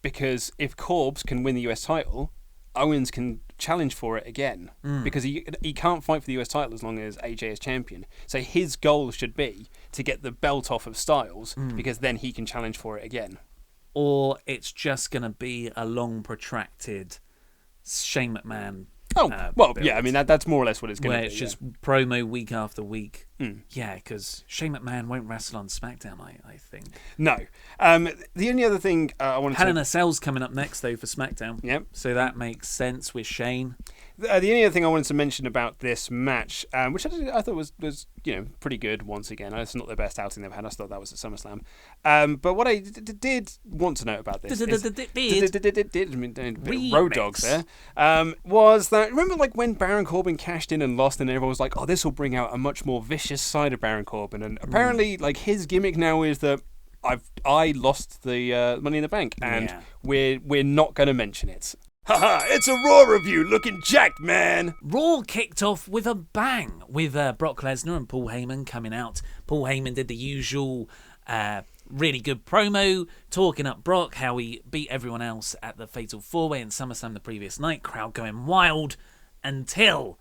because if Corbs can win the US title, Owens can challenge for it again, because he can't fight for the US title as long as AJ is champion. So his goal should be to get the belt off of Styles, because then he can challenge for it again. Or it's just going to be a long, protracted Shane McMahon. Build. Yeah, I mean, that's more or less what it's going to be. Where it's just promo week after week. Yeah, because Shane McMahon won't wrestle on SmackDown, I think. No. The only other thing I wanted Hell in a Cell's coming up next, though, for SmackDown. Yep. So that makes sense with Shane. The only other thing I wanted to mention about this match, which I thought was pretty good once again. It's not the best outing they've had. I thought that was at SummerSlam. But what I did want to know about this road dogs there, was that, remember like when Baron Corbin cashed in and lost, and everyone was like, oh, this will bring out a much more vicious side of Baron Corbin, and apparently like his gimmick now is that I lost the Money in the Bank, and we're not going to mention it. Haha, it's a Raw review, looking jacked, man. Raw kicked off with a bang, with Brock Lesnar and Paul Heyman coming out. Paul Heyman did the usual really good promo, talking up Brock, how he beat everyone else at the Fatal 4-Way in SummerSlam the previous night, crowd going wild, until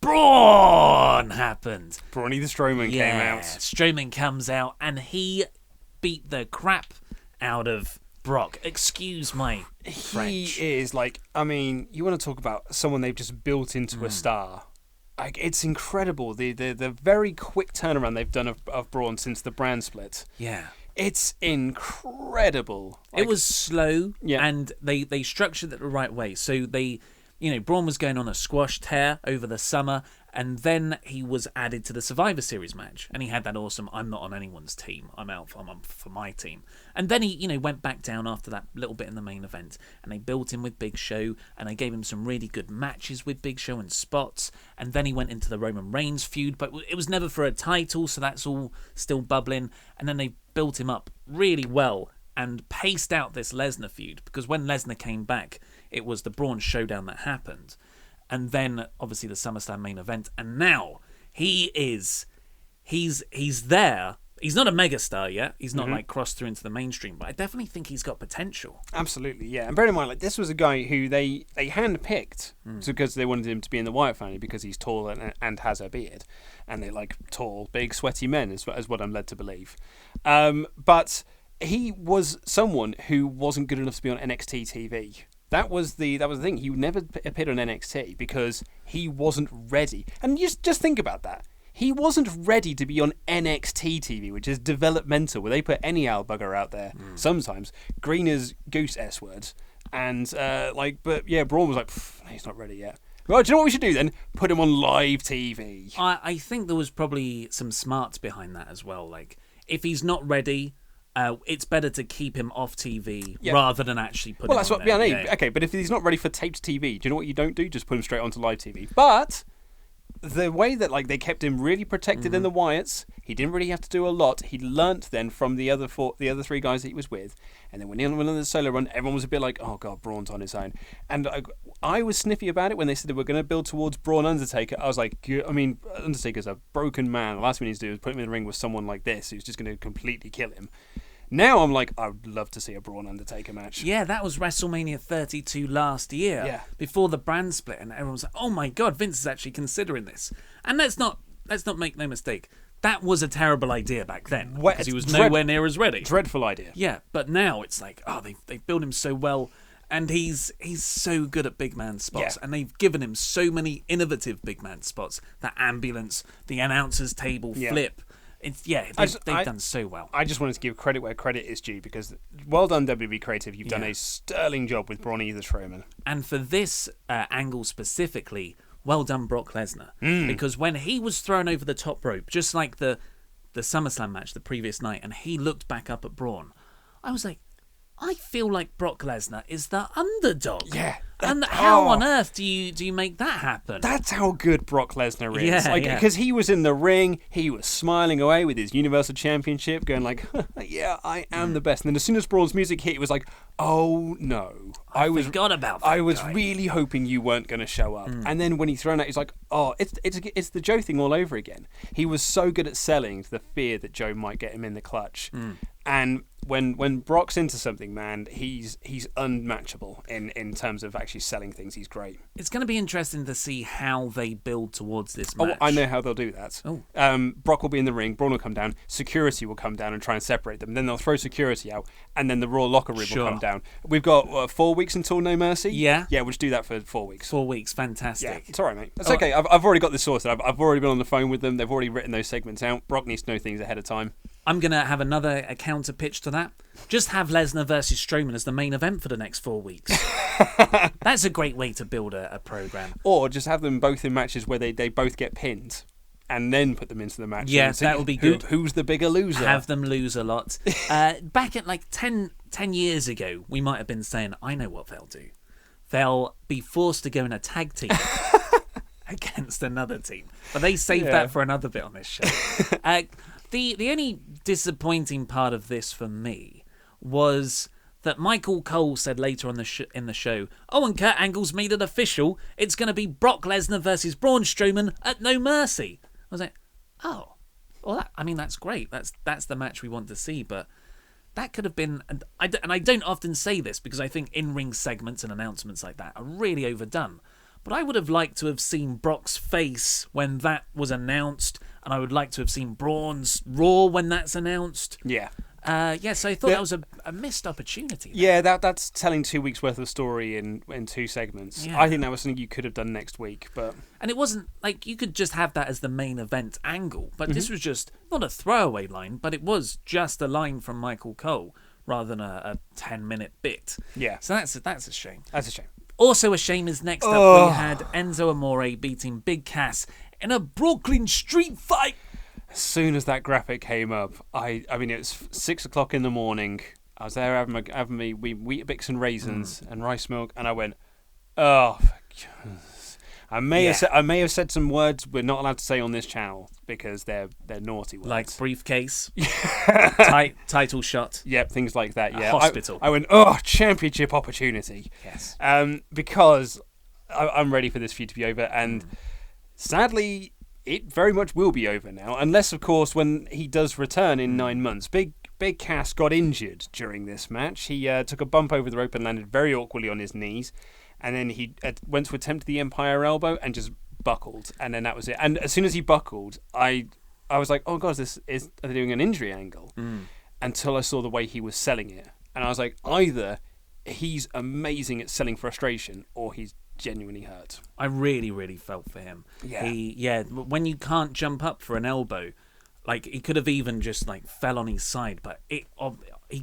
Braun happened. Brawny the Strowman came out. Strowman comes out, and he beat the crap out of Brock. Excuse my French. He is like, I mean, you want to talk about someone they've just built into a star. it's incredible the very quick turnaround they've done of Braun since the brand split. Yeah. It's incredible. It was slow, Yeah. and they structured it the right way. So Braun was going on a squash tear over the summer, and then he was added to the Survivor Series match, and he had that awesome "I'm not on anyone's team, I'm on for my team." And then he went back down after that little bit in the main event, and they built him with Big Show, and they gave him some really good matches with Big Show and spots, and then he went into the Roman Reigns feud, but it was never for a title, so that's all still bubbling. And then they built him up really well and paced out this Lesnar feud, because when Lesnar came back, it was the Braun showdown that happened, and then obviously the SummerSlam main event, and now he's there. He's not a megastar yet. He's not like crossed through into the mainstream, but I definitely think he's got potential. Absolutely, yeah. And bear in mind, like, this was a guy who they handpicked because they wanted him to be in the Wyatt family because he's tall and has a beard, and they like tall, big, sweaty men, is what I'm led to believe. But he was someone who wasn't good enough to be on NXT TV. That was the thing. He never appeared on NXT because he wasn't ready. And just think about that. He wasn't ready to be on NXT TV, which is developmental, where they put any owl bugger out there. Sometimes green as goose S words, and but yeah, Braun was like, he's not ready yet. Well, do you know what we should do then? Put him on live TV. I think there was probably some smarts behind that as well. Like, if he's not ready, it's better to keep him off TV rather than actually put him on Well, that's what I mean. Okay, but if he's not ready for taped TV, do you know what you don't do? Just put him straight onto live TV. But the way that they kept him really protected in the Wyatts, he didn't really have to do a lot. He learnt then from the other three guys that he was with, and then when he went on the solo run, everyone was a bit like, "Oh God, Braun's on his own." And I was sniffy about it when they said they were going to build towards Braun Undertaker. I was like, I mean, Undertaker's a broken man. The last thing he needs to do is put him in the ring with someone like this who's just going to completely kill him. Now I'm like, I would love to see a Braun Undertaker match. Yeah, that was WrestleMania 32 last year, before the brand split, and everyone was like, "Oh my God, Vince is actually considering this." And let's not make no mistake, that was a terrible idea back then because he was nowhere near as ready. Dreadful idea. Yeah, but now it's like, they built him so well, and he's so good at big man spots, and they've given him so many innovative big man spots. The ambulance, the announcer's table flip. They've done so well. I just wanted to give credit where credit is due, because well done, WWE Creative. You've done a sterling job with Braun Strowman. And for this angle specifically, well done, Brock Lesnar. Because when he was thrown over the top rope, just like the SummerSlam match the previous night, and he looked back up at Braun, I was like, I feel like Brock Lesnar is the underdog. Yeah. And how on earth do you make that happen? That's how good Brock Lesnar is. Yeah, because he was in the ring, he was smiling away with his Universal Championship, going like, "Yeah, I am the best." And then as soon as Braun's music hit, it was like, "Oh no, I forgot about that. I was really hoping you weren't going to show up." And then when he thrown out, he's like, "Oh, it's the Joe thing all over again." He was so good at selling the fear that Joe might get him in the clutch. And when Brock's into something, man, he's unmatchable in terms of actually selling things. He's great. It's going to be interesting to see how they build towards this match. Oh, I know how they'll do that. Brock will be in the ring, Braun will come down, security will come down and try and separate them. Then they'll throw security out, and then the Raw locker room will come down. We've got 4 weeks until No Mercy. Yeah, we'll just do that for 4 weeks. 4 weeks, fantastic. Yeah, it's all right, mate. It's okay. I've already got this sorted. I've already been on the phone with them. They've already written those segments out. Brock needs to know things ahead of time. I'm going to have another counter pitch to that. Just have Lesnar versus Strowman as the main event for the next 4 weeks. That's a great way to build a program. Or just have them both in matches where they both get pinned, and then put them into the match. Yeah, that would be good. Who's the bigger loser? Have them lose a lot. Back at like 10 years ago, we might have been saying, I know what they'll do. They'll be forced to go in a tag team against another team. But they saved that for another bit on this show. The only disappointing part of this for me was that Michael Cole said later on in the show, and Kurt Angle's made it official. It's going to be Brock Lesnar versus Braun Strowman at No Mercy. I was like, that's great. That's the match we want to see. But that could have been, and I don't often say this because I think in-ring segments and announcements like that are really overdone. But I would have liked to have seen Brock's face when that was announced, and I would like to have seen Braun's Raw when that's announced. Yeah. So I thought that was a missed opportunity. Yeah, that's telling 2 weeks worth of story in 2 segments. Yeah. I think that was something you could have done next week, but And it wasn't like you could just have that as the main event angle, but this was just not a throwaway line, but it was just a line from Michael Cole rather than a 10-minute bit. Yeah. So that's a shame. That's a shame. Also a shame is next up we had Enzo Amore beating Big Cass in a Brooklyn street fight. As soon as that graphic came up, I mean, it was 6 o'clock in the morning. I was there having me Weetabix and raisins and rice milk, and I went, oh, I may have said some words we're not allowed to say on this channel because they're naughty words. Like briefcase, title shot. Yep, things like that. Yeah, hospital. I went, championship opportunity. Yes. Because I'm ready for this feud to be over, and sadly, it very much will be over now, unless, of course, when he does return in 9 months. Big Cass got injured during this match. He took a bump over the rope and landed very awkwardly on his knees, and then he went to attempt the Empire Elbow and just buckled, and then that was it. And as soon as he buckled, I was like, oh god, are they doing an injury angle? Until I saw the way he was selling it, and I was like, either he's amazing at selling frustration, or he's genuinely hurt. I really, really felt for him. Yeah. When you can't jump up for an elbow, like he could have even just like fell on his side, but he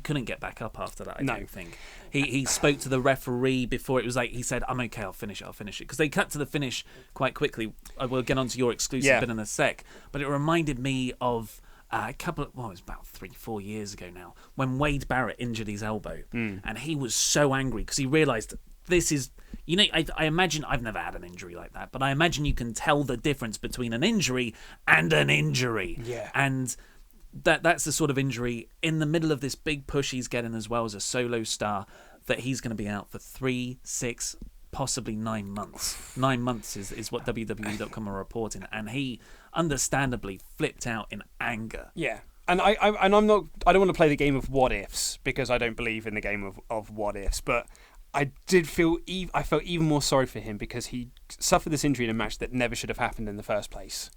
couldn't get back up after that. I don't think. He spoke to the referee before it was like he said, "I'm okay. I'll finish it. Because they cut to the finish quite quickly. I will get onto your exclusive bit in a sec, but it reminded me of it was about 3-4 years ago now when Wade Barrett injured his elbow, and he was so angry because he realised this is. I imagine I've never had an injury like that, but I imagine you can tell the difference between an injury and an injury. Yeah. And that's the sort of injury in the middle of this big push he's getting as well as a solo star that he's going to be out for 3, 6, possibly 9 months. 9 months is what WWE.com are reporting, and he understandably flipped out in anger. Yeah. And I don't want to play the game of what ifs because I don't believe in the game of what ifs, but I felt even more sorry for him because he suffered this injury in a match that never should have happened in the first place.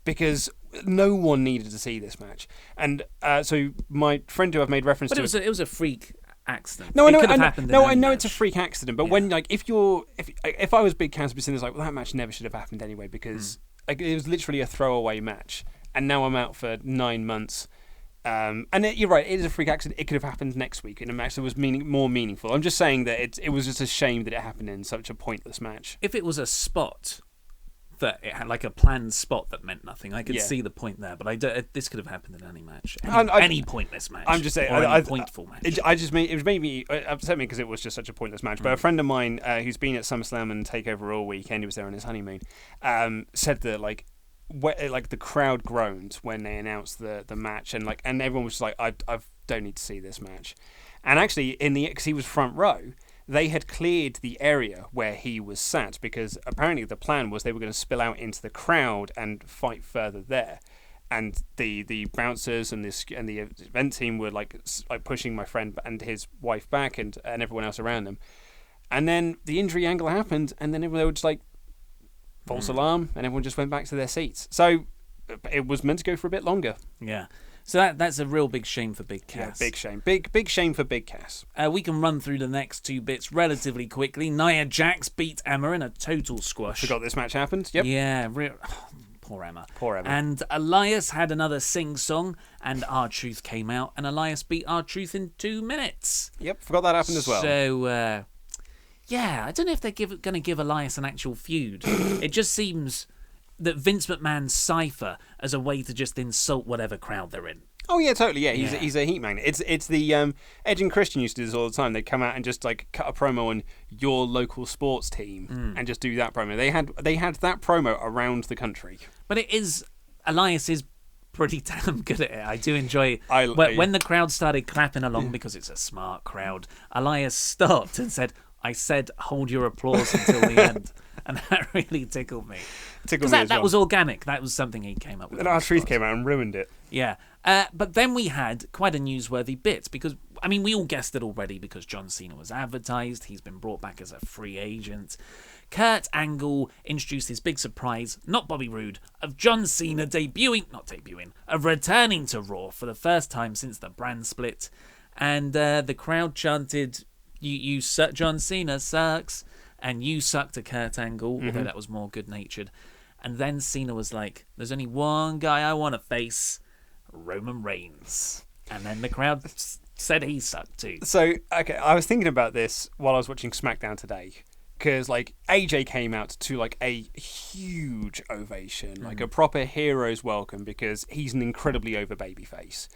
Because no one needed to see this match. And so my friend who I've made reference to, it was a freak accident. No, I know. I know it's a freak accident. But when if I was Big Cass, I'd be saying like, well, that match never should have happened anyway because it was literally a throwaway match, and now I'm out for 9 months. You're right, it is a freak accident. It could have happened next week in a match that was more meaningful. I'm just saying that it was just a shame that it happened in such a pointless match. If it was a spot that it had like a planned spot that meant nothing, I could see the point there. But this could have happened in any match, any pointless match. I'm just saying, any pointful match. It made me upset me because it was just such a pointless match. But a friend of mine who's been at SummerSlam and Takeover all weekend, he was there on his honeymoon, said that the crowd groaned when they announced the match, and everyone was just like, I don't need to see this match. And actually, because he was front row, they had cleared the area where he was sat because apparently the plan was they were going to spill out into the crowd and fight further there. And the bouncers and the event team were like pushing my friend and his wife back and everyone else around them. And then the injury angle happened, and then they were just like, false alarm, and everyone just went back to their seats. So it was meant to go for a bit longer. Yeah. So that's a real big shame for Big Cass. Yeah, big shame. Big shame for Big Cass. We can run through the next 2 bits relatively quickly. Nia Jax beat Emma in a total squash. Forgot this match happened. Yep. Yeah. Poor Emma. Poor Emma. And Elias had another sing-song, and R-Truth came out, and Elias beat R-Truth in 2 minutes. Yep, forgot that happened as well. So, yeah, I don't know if they're going to give Elias an actual feud. It just seems that Vince McMahon cipher as a way to just insult whatever crowd they're in. Oh yeah, totally. Yeah, he's a heat magnet. It's the Edge and Christian used to do this all the time. They'd come out and just cut a promo on your local sports team and just do that promo. They had that promo around the country. But Elias is pretty damn good at it. I do enjoy when the crowd started clapping along because it's a smart crowd. Elias stopped and said, "I said hold your applause until the end." And that really tickled me. Because that was organic. That was something he came up with. And R-Truth came out and ruined it. Yeah. But then we had quite a newsworthy bit because, I mean, we all guessed it already because John Cena was advertised. He's been brought back as a free agent. Kurt Angle introduced his big surprise, not Bobby Roode, of John Cena returning to Raw for the first time since the brand split. And the crowd chanted, you suck, John Cena sucks, and you suck to Kurt Angle, although that was more good-natured. And then Cena was like, there's only one guy I want to face, Roman Reigns. And then the crowd said he sucked too. So, okay, I was thinking about this while I was watching SmackDown today. Because, like, AJ came out to, like, a huge ovation. Like, a proper hero's welcome because he's an incredibly over babyface.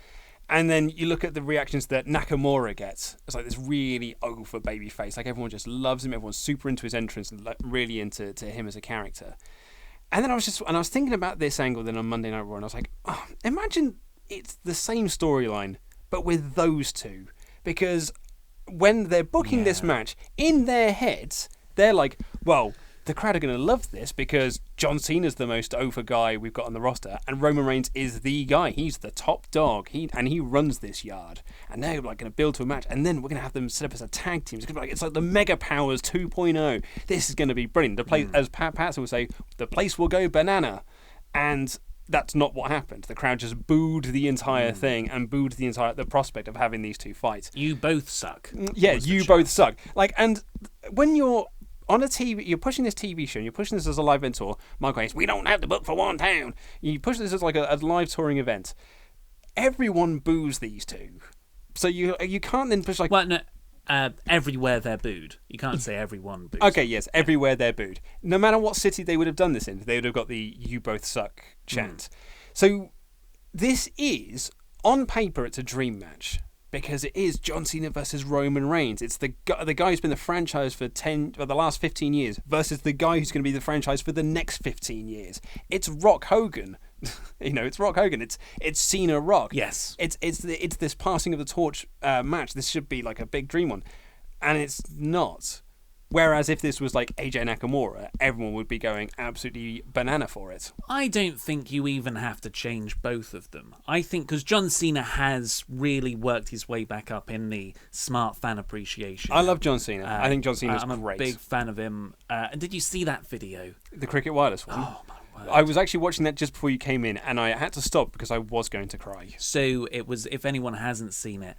And then you look at the reactions that Nakamura gets. It's like this really over babyface. Like, everyone just loves him. Everyone's super into his entrance and like, really into him as a character. And then I was thinking about this angle then on Monday Night Raw, and I was like, oh, imagine it's the same storyline, but with those two. Because when they're booking this match, in their heads, they're like, well, the crowd are going to love this because John Cena's the most over guy we've got on the roster, and Roman Reigns is the guy. He's the top dog. He runs this yard. And they're like going to build to a match, and then we're going to have them set up as a tag team. It's like the Mega Powers 2.0. This is going to be brilliant. The place, as Pat Patterson would say, the place will go banana. And that's not what happened. The crowd just booed the entire thing and booed the prospect of having these two fights. You both suck. Yeah, you both suck. Like, and when you're on a TV, you're pushing this TV show, and you're pushing this as a live event tour. My guys, we don't have to book for one town. You push this as like a live touring event. Everyone boos these two, so you can't then push like. Well, no, everywhere they're booed. You can't say everyone boos. Okay, yes, everywhere they're booed. No matter what city they would have done this in, they would have got the "You both suck" chant. So this is, on paper, it's a dream match. Because it is John Cena versus Roman Reigns. It's the guy who's been the franchise for the last 15 years versus the guy who's going to be the franchise for the next 15 years. It's Rock Hogan. It's Rock Hogan. It's Cena Rock. Yes. It's this passing of the torch match. This should be like a big dream one. And it's not. Whereas if this was like AJ Nakamura, everyone would be going absolutely banana for it. I don't think you even have to change both of them. I think because John Cena has really worked his way back up in the smart fan appreciation. I love John Cena. I think John Cena's I'm great. a big fan of him. And did you see that video? The Cricket Wireless one? Oh, my word. I was actually watching that just before you came in, and I had to stop because I was going to cry. So it was, if anyone hasn't seen it,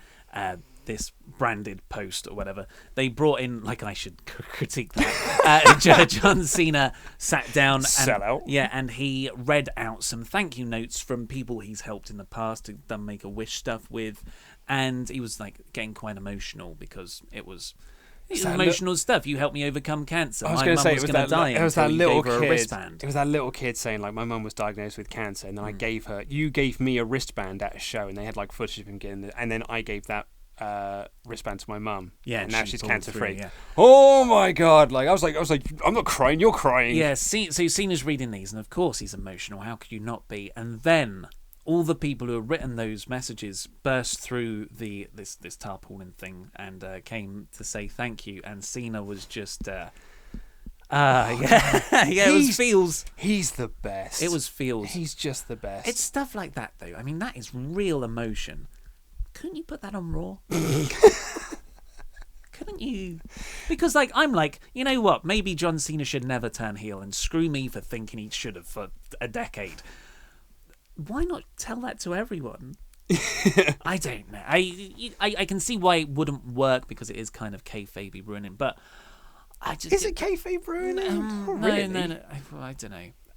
this branded post or whatever, they brought in, like I should critique that, John Cena sat down and, Sellout. yeah, and he read out some thank you notes from people he's helped in the past, done Make-A-Wish stuff with, and he was like getting quite emotional because it was emotional stuff. You helped me overcome cancer. I was My going to mum say was it was going to die. It was that little gave her a kid. wristband. It was that little kid saying like, my mum was diagnosed with cancer, and then I gave her. You gave me a wristband at a show, and they had like footage of him getting it, and then I gave that wristband to my mum. Yeah, and now she she's pulled cancer free. through, yeah. Oh my god! Like I was like, I'm not crying. You're crying. Yeah. So Cena's reading these, and of course he's emotional. How could you not be? And then all the people who have written those messages burst through this tarpaulin thing and came to say thank you. And Cena was just, yeah, it was feels. He's the best. It was feels. He's just the best. It's stuff like that, though. I mean, that is real emotion. Couldn't you put that on Raw? Couldn't you? Because, like, I'm like, you know what? Maybe John Cena should never turn heel, and screw me for thinking he should have for a decade. Why not tell that to everyone? I don't know. I can see why it wouldn't work because it is kind of kayfabe ruining, but I just... Is it kayfabe ruining? No. I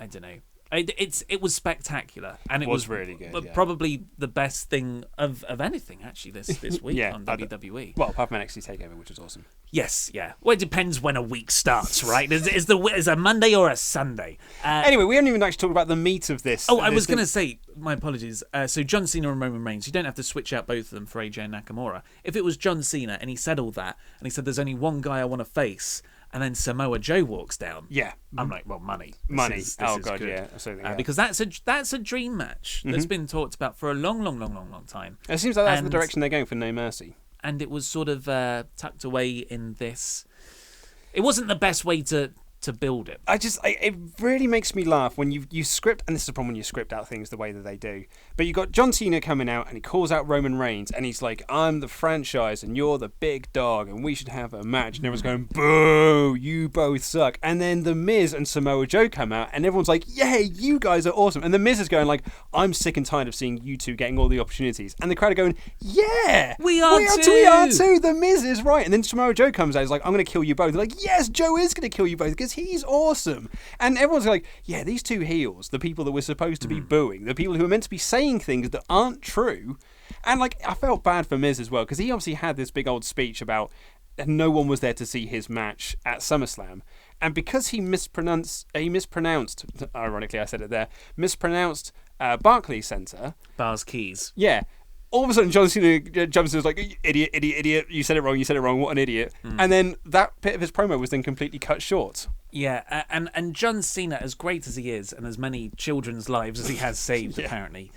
don't know. It was spectacular, and it was really good. Yeah. Probably the best thing of anything actually this week Yeah, on WWE. Well, apart from NXT Takeover, which was awesome. Yes, yeah. Well, it depends when a week starts, right? Is a Monday or a Sunday? Anyway, we haven't even actually talked about the meat of this. Oh, I was going to say, my apologies. So John Cena and Roman Reigns, you don't have to switch out both of them for AJ and Nakamura. If it was John Cena and he said all that, and he said there's only one guy I want to face, and then Samoa Joe walks down. Yeah, I'm like, well, money. Money. This Oh is god, good. yeah, absolutely. Yeah. Because that's a dream match that's been talked about for a long time. It seems like that's the direction they're going for No Mercy. And it was sort of tucked away in this. It wasn't the best way to to build it. It really makes me laugh when you script, and this is the problem when you script out things the way that they do. But you got John Cena coming out and he calls out Roman Reigns and he's like, "I'm the franchise and you're the big dog and we should have a match." And everyone's going, "Boo! You both suck." And then The Miz and Samoa Joe come out and everyone's like, "Yay! You guys are awesome." And The Miz is going like, "I'm sick and tired of seeing you two getting all the opportunities." And the crowd are going, "Yeah, We are too. We are too. The Miz is right." And then Samoa Joe comes out, he's like, "I'm going to kill you both." They're like, "Yes, Joe is going to kill you both because he's awesome." And everyone's like, "Yeah, these two heels, the people that we're supposed to be booing, the people who are meant to be saying things that aren't true." And like, I felt bad for Miz as well because he obviously had this big old speech about no one was there to see his match at SummerSlam. And because he mispronounced, ironically I said it there, mispronounced Barclays Center. Bars Keys. Yeah. All of a sudden, John Cena jumps in and is like, "Idiot, idiot, idiot, you said it wrong, what an idiot." And then that bit of his promo was then completely cut short. Yeah, and John Cena, as great as he is, and as many children's lives as he has saved, apparently,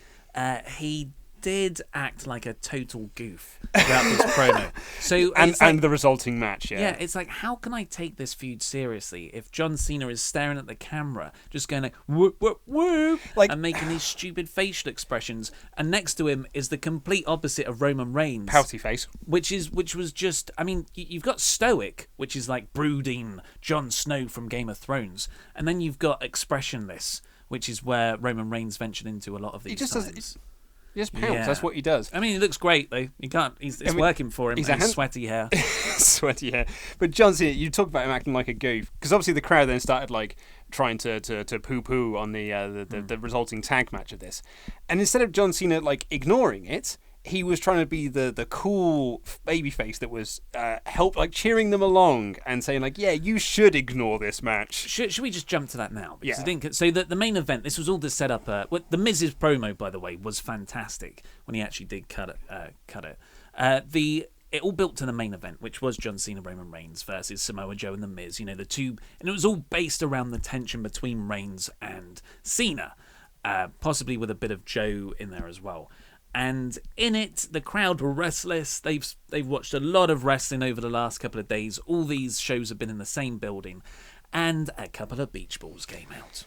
he did act like a total goof throughout this promo. So and the resulting match, yeah, it's like, how can I take this feud seriously if John Cena is staring at the camera, just going like whoop whoop whoop, like, and making these stupid facial expressions, and next to him is the complete opposite of Roman Reigns, pouty face, which was just, I mean, you've got stoic, which is like brooding Jon Snow from Game of Thrones, and then you've got expressionless, which is where Roman Reigns ventured into a lot of these times. He just pounds. Yeah. That's what he does. I mean, he looks great though. He can't. It's working for him. He's sweaty hair. Sweaty hair. But John Cena, you talk about him acting like a goof because obviously the crowd then started like trying to poo-poo on the resulting tag match of this, and instead of John Cena like ignoring it, he was trying to be the cool babyface that was cheering them along and saying like, "Yeah, you should ignore this match." Should we just jump to that now? Because yeah. So the main event, this was all to set up. The Miz's promo, by the way, was fantastic when he actually did cut it. It all built to the main event, which was John Cena, Roman Reigns versus Samoa Joe and The Miz. The two, and it was all based around the tension between Reigns and Cena, possibly with a bit of Joe in there as well. And in it, the crowd were restless. They've watched a lot of wrestling over the last couple of days. All these shows have been in the same building, and a couple of beach balls came out.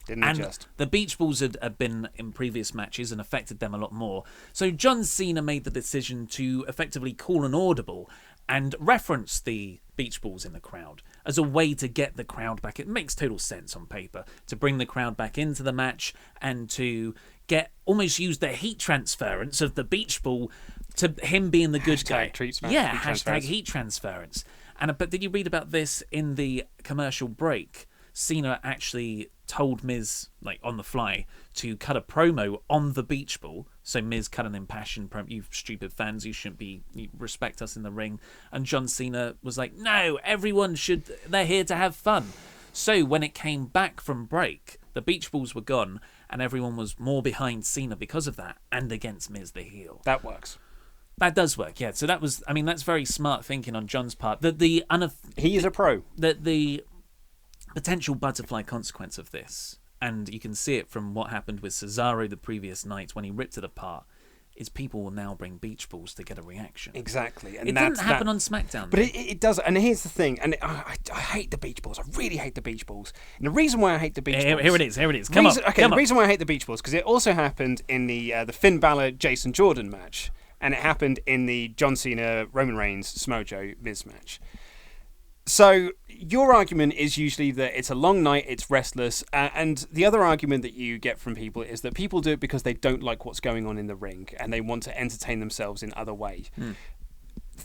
Didn't adjust. The beach balls had been in previous matches and affected them a lot more. So John Cena made the decision to effectively call an audible and reference the beach balls in the crowd as a way to get the crowd back. It makes total sense on paper to bring the crowd back into the match and to use the heat transference of the beach ball to him being the good guy. Hashtag heat transference. But did you read about this in the commercial break? Cena actually told Miz, like on the fly, to cut a promo on the beach ball. So Miz cut an impassioned promo. "You stupid fans, you respect us in the ring." And John Cena was like, "No, they're here to have fun." So when it came back from break, the beach balls were gone and everyone was more behind Cena because of that and against Miz the heel. That works. That does work, yeah. So that's very smart thinking on John's part. He is a pro. The potential butterfly consequence of this, and you can see it from what happened with Cesaro the previous night when he ripped it apart, is people will now bring beach balls to get a reaction. Exactly. And it didn't happen on SmackDown. But it does. And here's the thing. And I hate the beach balls. I really hate the beach balls. And the reason why I hate the beach balls... Here it is. Come on. The reason why I hate the beach balls, because it also happened in the Finn Balor Jason Jordan match. And it happened in the John Cena Roman Reigns Samoa Joe Miz match. So your argument is usually that it's a long night, it's restless, and the other argument that you get from people is that people do it because they don't like what's going on in the ring and they want to entertain themselves in other ways.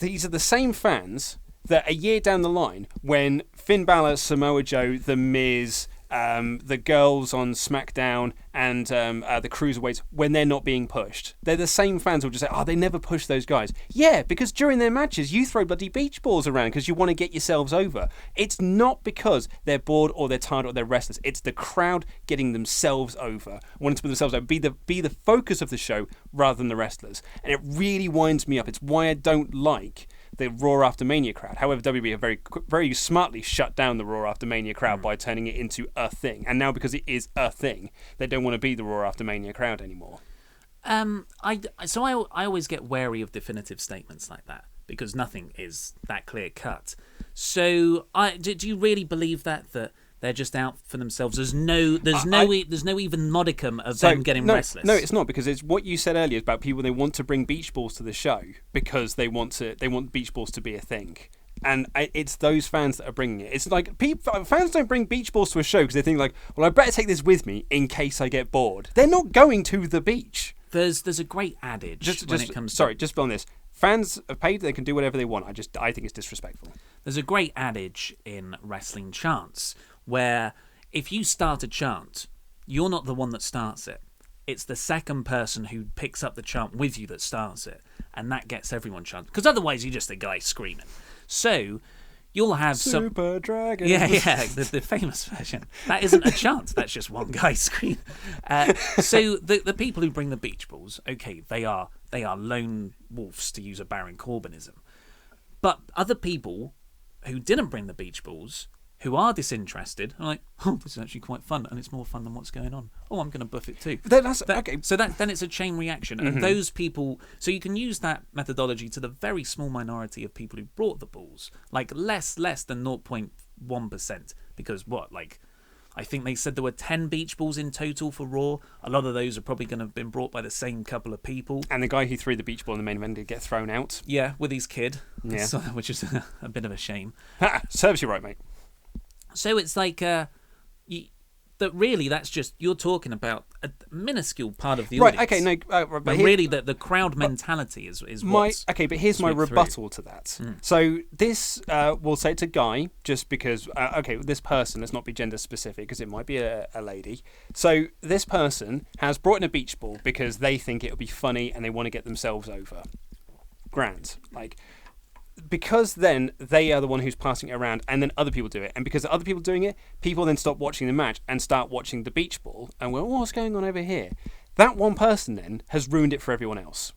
These are the same fans that a year down the line, when Finn Balor, Samoa Joe, The Miz, the girls on SmackDown and the cruiserweights, when they're not being pushed, they're the same fans who will just say, "Oh, they never push those guys." Yeah, because during their matches you throw bloody beach balls around because you want to get yourselves over. It's not because they're bored or they're tired or they're restless. It's the crowd getting themselves over, wanting to put themselves over, be the focus of the show rather than the wrestlers. And it really winds me up. It's why I don't like the Raw After Mania crowd. However, WWE have very, very smartly shut down the Raw After Mania crowd by turning it into a thing. And now, because it is a thing, they don't want to be the Raw After Mania crowd anymore. I always get wary of definitive statements like that because nothing is that clear cut. So, do you really believe that they're just out for themselves? There's no even modicum of them getting restless. No, it's not, because it's what you said earlier about people. They want to bring beach balls to the show because they want beach balls to be a thing. And it's those fans that are bringing it. It's like fans don't bring beach balls to a show because they think like, well, I better take this with me in case I get bored. They're not going to the beach. There's a great adage when it comes. Just on this. Fans are paid; they can do whatever they want. I think it's disrespectful. There's a great adage in wrestling chants where if you start a chant, you're not the one that starts it. It's the second person who picks up the chant with you that starts it, and that gets everyone chanting. Because otherwise, you're just a guy screaming. So you'll have Super Dragon. Yeah, the famous version. That isn't a chant. That's just one guy screaming. So the people who bring the beach balls, okay, they are lone wolves, to use a Baron Corbinism. But other people who didn't bring the beach balls, who are disinterested, are like, oh, this is actually quite fun, and it's more fun than what's going on. Oh, I'm going to buff it too. Okay. So then it's a chain reaction, and those people. So you can use that methodology to the very small minority of people who brought the balls, like less than 0.1%, because I think they said there were 10 beach balls in total for Raw. A lot of those are probably going to have been brought by the same couple of people. And the guy who threw the beach ball in the main event did get thrown out. Yeah, with his kid. Yeah. So, which is a bit of a shame. Serves you right, mate. So it's like that. Really, that's just you're talking about a minuscule part of the audience. Right. Okay. No. But really, the crowd mentality is what's okay. But here's my rebuttal to that. So this we'll say it's a guy, just because. Okay, this person. Let's not be gender specific because it might be a lady. So this person has brought in a beach ball because they think it'll be funny and they want to get themselves over. Grand. Because then they are the one who's passing it around, and then other people do it, and because other people doing it, people then stop watching the match and start watching the beach ball and go, what's going on over here? That one person then has ruined it for everyone else,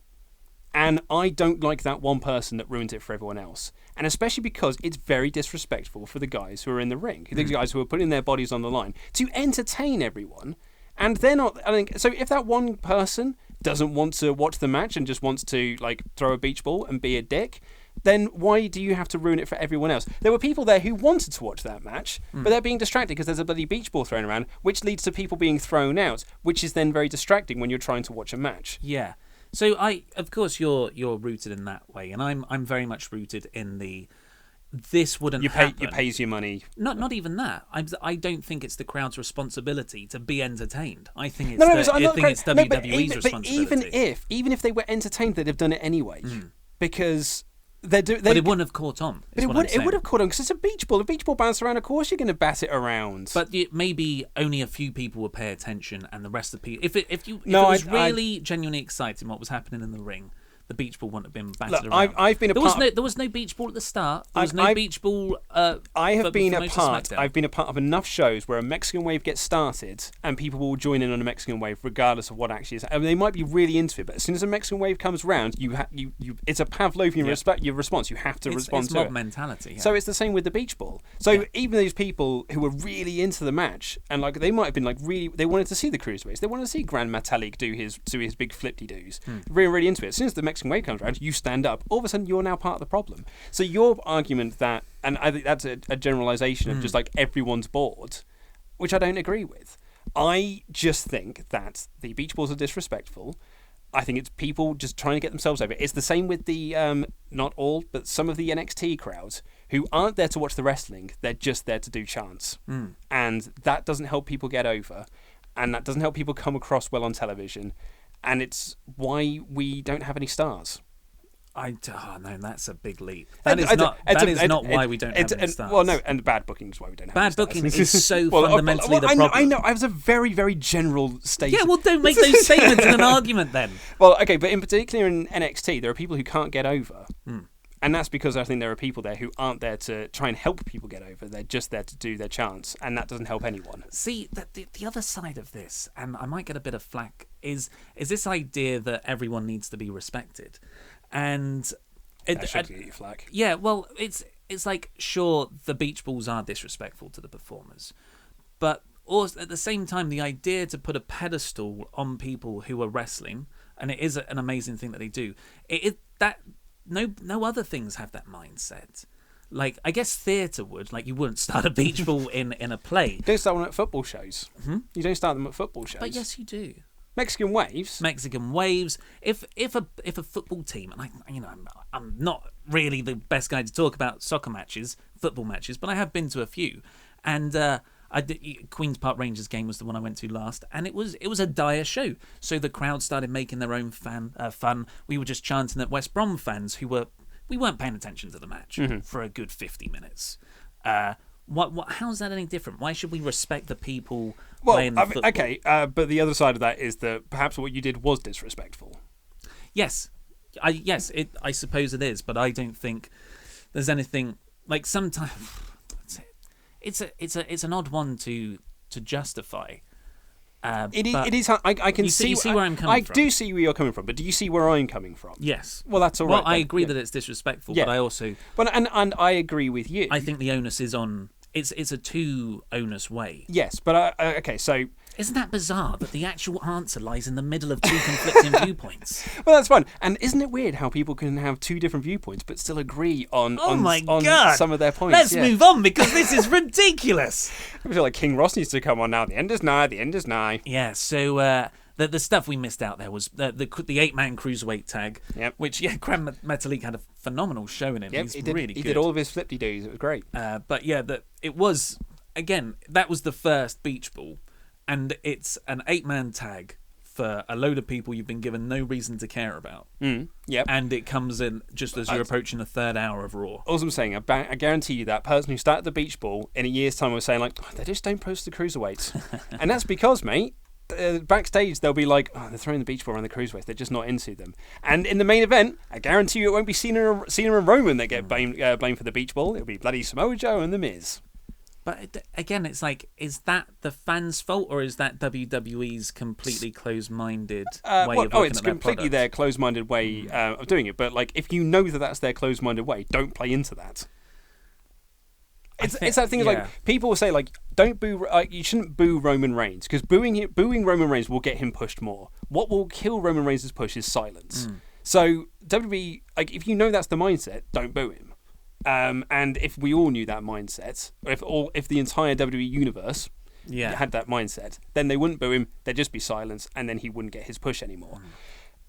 and I don't like that one person that ruined it for everyone else, and especially because it's very disrespectful for the guys who are in the ring, the guys who are putting their bodies on the line to entertain everyone, and they're not. I think so. If that one person doesn't want to watch the match and just wants to throw a beach ball and be a dick, then why do you have to ruin it for everyone else? There were people there who wanted to watch that match, but they're being distracted because there's a bloody beach ball thrown around, which leads to people being thrown out, which is then very distracting when you're trying to watch a match. Yeah. So of course, you're rooted in that way, and I'm very much rooted in the. This wouldn't happen. You pays your money. Not even that. I don't think it's the crowd's responsibility to be entertained. I think it's WWE's responsibility. But even if they were entertained, they'd have done it anyway, because. But it wouldn't have caught on. But it would have caught on because it's a beach ball. A beach ball bounces around. Of course, you're going to bat it around. But maybe only a few people would pay attention, and the rest of the people. If it was really genuinely exciting what was happening in the ring, the beach ball wouldn't have been battered around. There was no beach ball at the start. There was no beach ball. I've been a part of enough shows where a Mexican wave gets started and people will join in on a Mexican wave regardless of what actually is. I mean, they might be really into it, but as soon as a Mexican wave comes round, it's a Pavlovian response. You have to respond to it. It's mob mentality. Yeah. So it's the same with the beach ball. So even those people who were really into the match and they might have been they wanted to see the cruiserweights. They wanted to see Grand Metalik do his big flip-de-doos. Really into it. As soon as the Mexican wave comes around, you stand up. All of a sudden, you're now part of the problem. So your argument that, and I think that's a generalization of just everyone's bored, which I don't agree with. I just think that the beach balls are disrespectful. I think it's people just trying to get themselves over. It's the same with the, not all, but some of the NXT crowds who aren't there to watch the wrestling. They're just there to do chants. And that doesn't help people get over. And that doesn't help people come across well on television. And it's why we don't have any stars. No, that's a big leap. That is not why we don't have any stars. Well, no, and bad booking is why we don't have any stars. Bad booking is so fundamentally the problem. I know, I was a very, very general statement. Yeah, well, don't make those statements in an argument then. Well, okay, but in particular in NXT, there are people who can't get over. And that's because I think there are people there who aren't there to try and help people get over. They're just there to do their chants, and that doesn't help anyone. See, the other side of this, and I might get a bit of flack, is this idea that everyone needs to be respected. And that should get you flack. Yeah, well, it's like, sure, the beach balls are disrespectful to the performers, but also at the same time, the idea to put a pedestal on people who are wrestling, and it is an amazing thing that they do, no other things have that mindset. like, I guess theatre would. Like, you wouldn't start a beach ball in a play. You don't start one at football shows. You don't start them at football shows. But yes, you do. Mexican waves. Mexican waves. If a football team, and I'm not really the best guy to talk about soccer matches, football matches, but I have been to a few, and Queen's Park Rangers game was the one I went to last, and it was a dire show. So the crowd started making their own fun. We were just chanting at West Brom fans we weren't paying attention to the match for a good 50 minutes. How's that any different? Why should we respect the people playing the football? Okay, but the other side of that is that perhaps what you did was disrespectful. Yes, I suppose it is, but I don't think there's anything like sometimes. It's an odd one to justify. It is. I can see. You see where I'm coming from. I do see where you're coming from, but do you see where I'm coming from? Yes. Well, that's all right. Well, I agree that it's disrespectful, but I also. Well, and I agree with you. I think the onus is on. It's a too onus way. Yes, but okay, so. Isn't that bizarre that the actual answer lies in the middle of two conflicting viewpoints? Well, that's fun. And isn't it weird how people can have two different viewpoints but still agree on some of their points? Let's move on because this is ridiculous. I feel like King Ross needs to come on now. The end is nigh. The end is nigh. Yeah, so the stuff we missed out there was the 8-man cruiserweight tag, which, Cram Metalik had a phenomenal show in it. Yep, He's he did, really good. He did all of his flip-de-doos. It was great. But yeah, it was, again, that was the first beach ball. And it's an 8-man tag for a load of people you've been given no reason to care about. Yep. And it comes in just as you're approaching the third hour of Raw. All I'm saying, I guarantee you that person who started the beach ball in a year's time was saying, like, they just don't post the cruiserweights. And that's because, mate, backstage they'll be like, they're throwing the beach ball around the cruiserweights. They're just not into them. And in the main event, I guarantee you it won't be Cena and Roman that get blamed for the beach ball. It'll be bloody Samoa Joe and The Miz. But again, it's like, is that the fans' fault or is that WWE's completely closed-minded way of looking at their it's completely product? their closed-minded way of doing it. But like, if you know that that's their closed-minded way, don't play into that. It's that thing like people will say like, don't boo. You shouldn't boo Roman Reigns because booing Roman Reigns will get him pushed more. What will kill Roman Reigns' push is silence. So WWE, like, if you know that's the mindset, don't boo him. And if we all knew that mindset, or if the entire WWE universe had that mindset, then they wouldn't boo him. There'd just be silence, and then he wouldn't get his push anymore.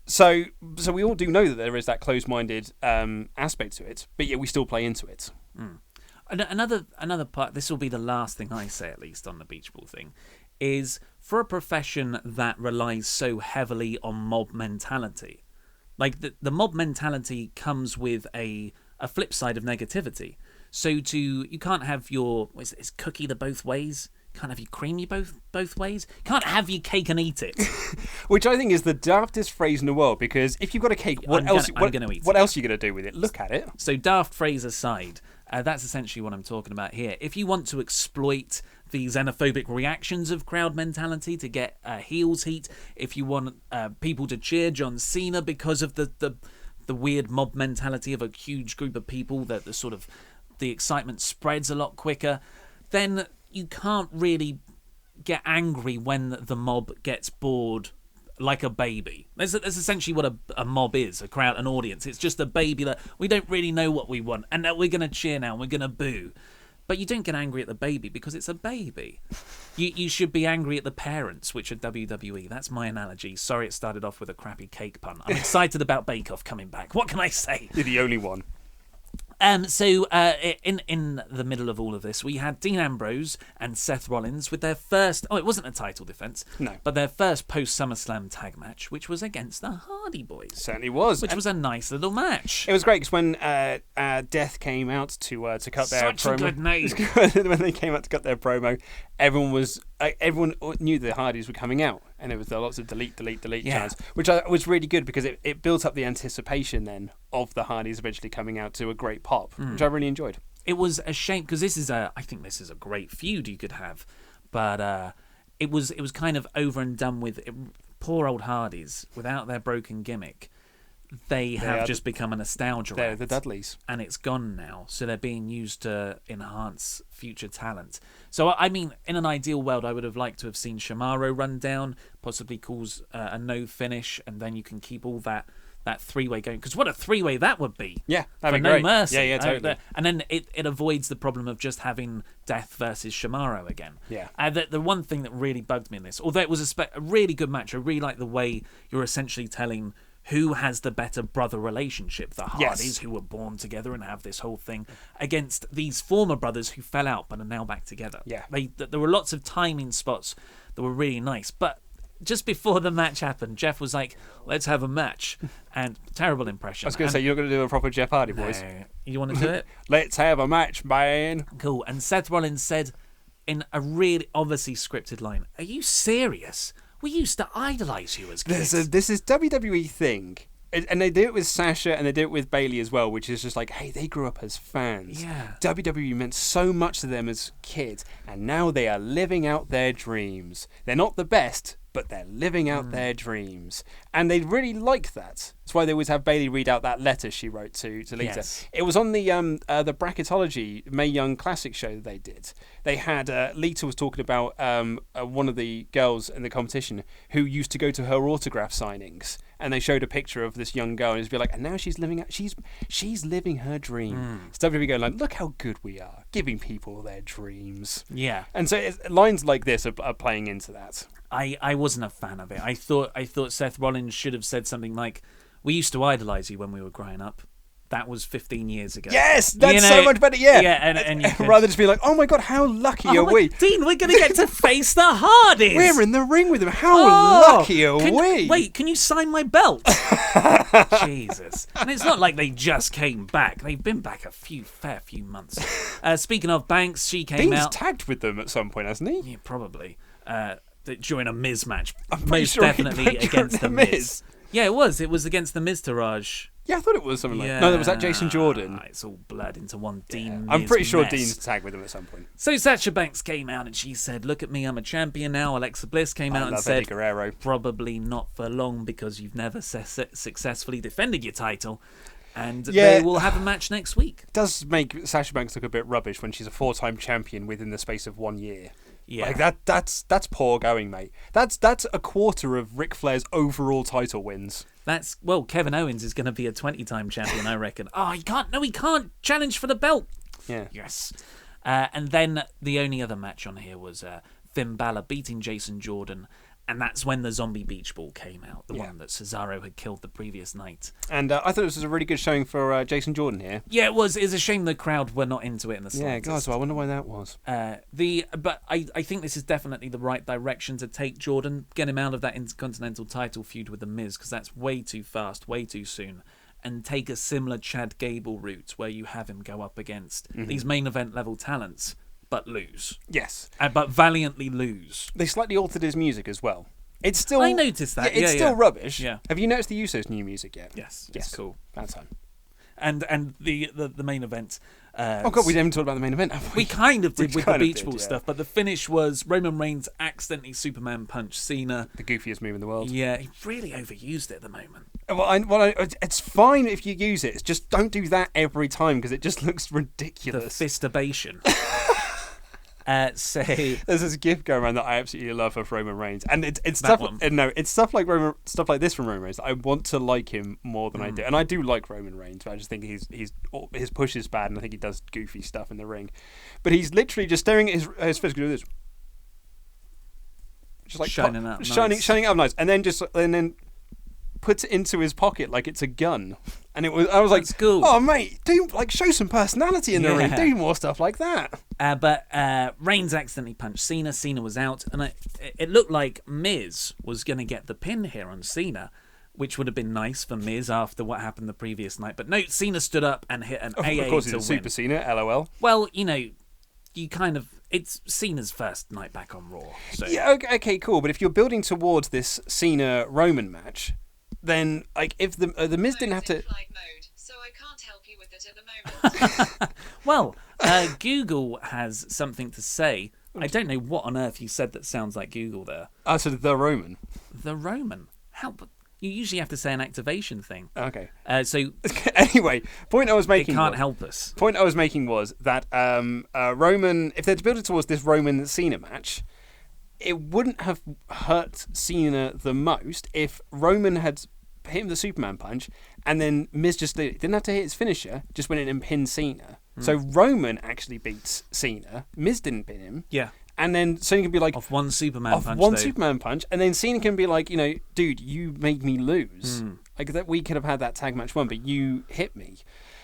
So we all do know that there is that closed-minded aspect to it, but yet we still play into it. Another part. This will be the last thing I say, at least on the beach ball thing, is for a profession that relies so heavily on mob mentality. Like the mob mentality comes with a flip side of negativity. So you can't have is cookie the both ways? Can't have your creamy both ways? Can't have your cake and eat it. Which I think is the daftest phrase in the world, because if you've got a cake, what else are you going to do with it? Look at it. So daft phrase aside, that's essentially what I'm talking about here. If you want to exploit the xenophobic reactions of crowd mentality to get heels heat, if you want people to cheer John Cena because of the weird mob mentality of a huge group of people, that the excitement spreads a lot quicker, then you can't really get angry when the mob gets bored like a baby. That's essentially what a mob is, a crowd, an audience. It's just a baby that we don't really know what we want, and that we're going to cheer now, and we're going to boo. But you don't get angry at the baby because it's a baby. You should be angry at the parents, which are WWE. That's my analogy. Sorry it started off with a crappy cake pun. I'm excited about Bake Off coming back. What can I say? You're the only one. So in the middle of all of this, we had Dean Ambrose and Seth Rollins with their first, it wasn't a title defense, no, but their first post-SummerSlam tag match, which was against the Hardy Boys. Certainly was. Which was a nice little match. It was great because when Death came out to cut their promo. Such a good name. When they came out to cut their promo, everyone knew the Hardys were coming out. And there was lots of delete chants, which was really good because it built up the anticipation then of the Hardys eventually coming out to a great pop, which I really enjoyed. It was a shame because I think this is a great feud you could have, but it was kind of over and done with. Poor old Hardys, without their broken gimmick, they have just become a nostalgia They're act, the Dudleys. And it's gone now, so they're being used to enhance future talent. So, I mean, in an ideal world, I would have liked to have seen Shamaro run down, possibly cause a no finish, and then you can keep all that that three-way going, because what a three-way that would be. Yeah, for that'd be No great. Mercy. Yeah, totally. And then it avoids the problem of just having Death versus Shamaro again. Yeah. The one thing that really bugged me in this, although it was a really good match, I really like the way you're essentially telling who has the better brother relationship, the Hardys, who were born together and have this whole thing, against these former brothers who fell out but are now back together. Yeah. There were lots of timing spots that were really nice, but just before the match happened, Jeff was like, let's have a match. And terrible impression. I was going to say, you're going to do a proper Jeff Hardy voice. You want to do it? Let's have a match, man. Cool. And Seth Rollins said in a really obviously scripted line, are you serious? We used to idolise you as kids. This is WWE thing. And they do it with Sasha and they do it with Bayley as well, which is just like, hey, they grew up as fans. Yeah. WWE meant so much to them as kids, and now they are living out their dreams. They're not the best, but they're living out their dreams. And they really like that. That's why they always have Bayley read out that letter she wrote to Lita. Yes. It was on the Bracketology Mae Young Classic show that they did. They had, Lita was talking about one of the girls in the competition who used to go to her autograph signings. And they showed a picture of this young girl, and it's be like, and now she's living out, she's living her dream. It's WWE going like, look how good we are, giving people their dreams. Yeah. And so lines like this are playing into that. I wasn't a fan of it. I thought Seth Rollins should have said something like, we used to idolise you when we were growing up. That was 15 years ago. Yes, that's so much better. Yeah, and you could, rather just be like, "Oh my god, how lucky are we, Dean? We're going to get to face the Hardys. We're in the ring with them. How lucky are we? Wait, can you sign my belt? Jesus! And it's not like they just came back. They've been back a fair few months. Speaking of Banks, she came Dean's out. tagged with them at some point, hasn't he? Yeah, probably. During a Miz match, I'm pretty most sure he definitely went against the during the Miz. Yeah, it was. It was against the Miz Taraj. Yeah, I thought it was something like that. No, was that Jason Jordan? It's all blurred into one Dean. I'm Miz pretty sure mess. Dean's tagged with him at some point. So Sasha Banks came out and she said, look at me, I'm a champion now. Alexa Bliss came out and love said, Eddie Guerrero. probably not for long because you've never successfully defended your title. And they will have a match next week. It does make Sasha Banks look a bit rubbish when she's a 4-time champion within the space of 1 year. Yeah. Like that's poor going, mate. That's a quarter of Ric Flair's overall title wins. Kevin Owens is going to be a 20-time champion, I reckon. Oh, he can't challenge for the belt. Yeah. Yes. And then the only other match on here was Finn Balor beating Jason Jordan, and that's when the Zombie Beach Ball came out, the one that Cesaro had killed the previous night. And I thought this was a really good showing for Jason Jordan here. Yeah, it was. It's a shame the crowd were not into it in the slightest. Yeah, guys, well, I wonder why that was. But I think this is definitely the right direction to take Jordan, get him out of that Intercontinental title feud with The Miz, because that's way too fast, way too soon, and take a similar Chad Gable route where you have him go up against these main event level talents, but lose. Yes. But valiantly lose. They slightly altered his music as well. It's still. I noticed that. Yeah, it's still rubbish. Yeah. Have you noticed the Usos' new music yet? Yes. It's cool. Bad time. And the main event. Oh god, we didn't even talk about the main event, have we? We kind of did with the Beach Ball yeah. stuff, but the finish was Roman Reigns accidentally Superman punched Cena. The goofiest move in the world. Yeah, he really overused it at the moment. It's fine if you use it. Just don't do that every time because it just looks The ridiculous. fistabation. There's this gif going around that I absolutely love of Roman Reigns, and it's That stuff. one. It's stuff like this from Roman Reigns that I want to like him more than I do, and I do like Roman Reigns, but I just think his push is bad, and I think he does goofy stuff in the ring. But he's literally just staring at his fist, doing this, just like Shining out nice, and then puts it into his pocket like it's a gun. And I was like, cool. Oh mate, show some personality in the ring. Do more stuff like that. But Reigns accidentally punched Cena. Cena was out, and it looked like Miz was going to get the pin here on Cena, which would have been nice for Miz after what happened the previous night. But no, Cena stood up and hit an AA Of course, to he's win. Super Cena, LOL. Well, it's Cena's first night back on Raw. So. Yeah, okay, cool. But if you're building towards this Cena Roman match, then like if the Miz didn't have to. Flight mode, so I can't help you with it at the moment. Well, Google has something to say. I don't know what on earth you said that sounds like Google there. So the Roman. The Roman. How? You usually have to say an activation thing. Okay. So Anyway, point I was it making. can't help us. Point I was making was that Roman, if they'd built it towards this Roman Cena match, it wouldn't have hurt Cena the most if Roman had hit him with the Superman punch, and then Miz just didn't have to hit his finisher, just went in and pinned Cena. So Roman actually beats Cena. Miz didn't pin him. Yeah. And then Cena can be like... Off one Superman punch, Superman punch. And then Cena can be like, dude, you made me lose. Like, that we could have had that tag match won, but you hit me.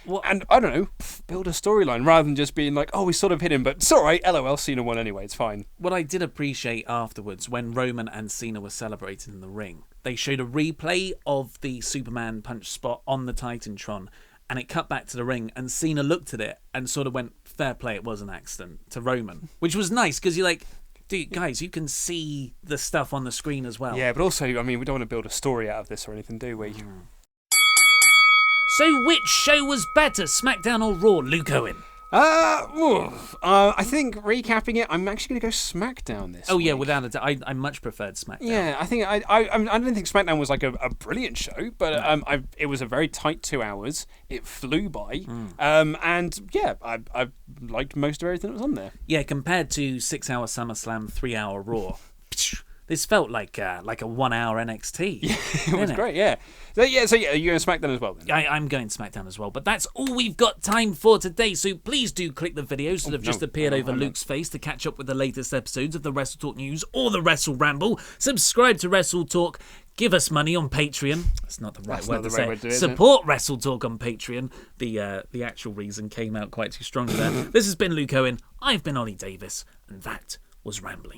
Well, and, I don't know, build a storyline rather than just being like, oh, we sort of hit him, but it's all right, LOL, Cena won anyway, it's fine. What I did appreciate afterwards, when Roman and Cena were celebrating in the ring, they showed a replay of the Superman punch spot on the Titantron, and it cut back to the ring, and Cena looked at it and sort of went, fair play, it was an accident, to Roman. Which was nice, because you're like, dude, guys, you can see the stuff on the screen as well. Yeah, but also, I mean, we don't want to build a story out of this or anything, do we? So which show was better, SmackDown or Raw, Luke Owen? I think recapping it, I'm actually going to go SmackDown this week. Yeah, without a doubt. I much preferred SmackDown. Yeah, I think I don't think SmackDown was like a brilliant show, but it was a very tight 2 hours. It flew by, and yeah, I liked most of everything that was on there. Yeah, compared to 6-hour SummerSlam, 3-hour Raw. This felt like a 1 hour NXT. It was great, yeah. So you're going SmackDown as well then? I'm going SmackDown as well, but that's all we've got time for today, so please do click the videos that have just appeared over Luke's face to catch up with the latest episodes of the WrestleTalk News or the WrestleRamble. Subscribe to WrestleTalk. Give us money on Patreon. That's not the right word to say. Support WrestleTalk on Patreon. The actual reason came out quite too strongly there. This has been Luke Owen. I've been Ollie Davis, and that was Rambling.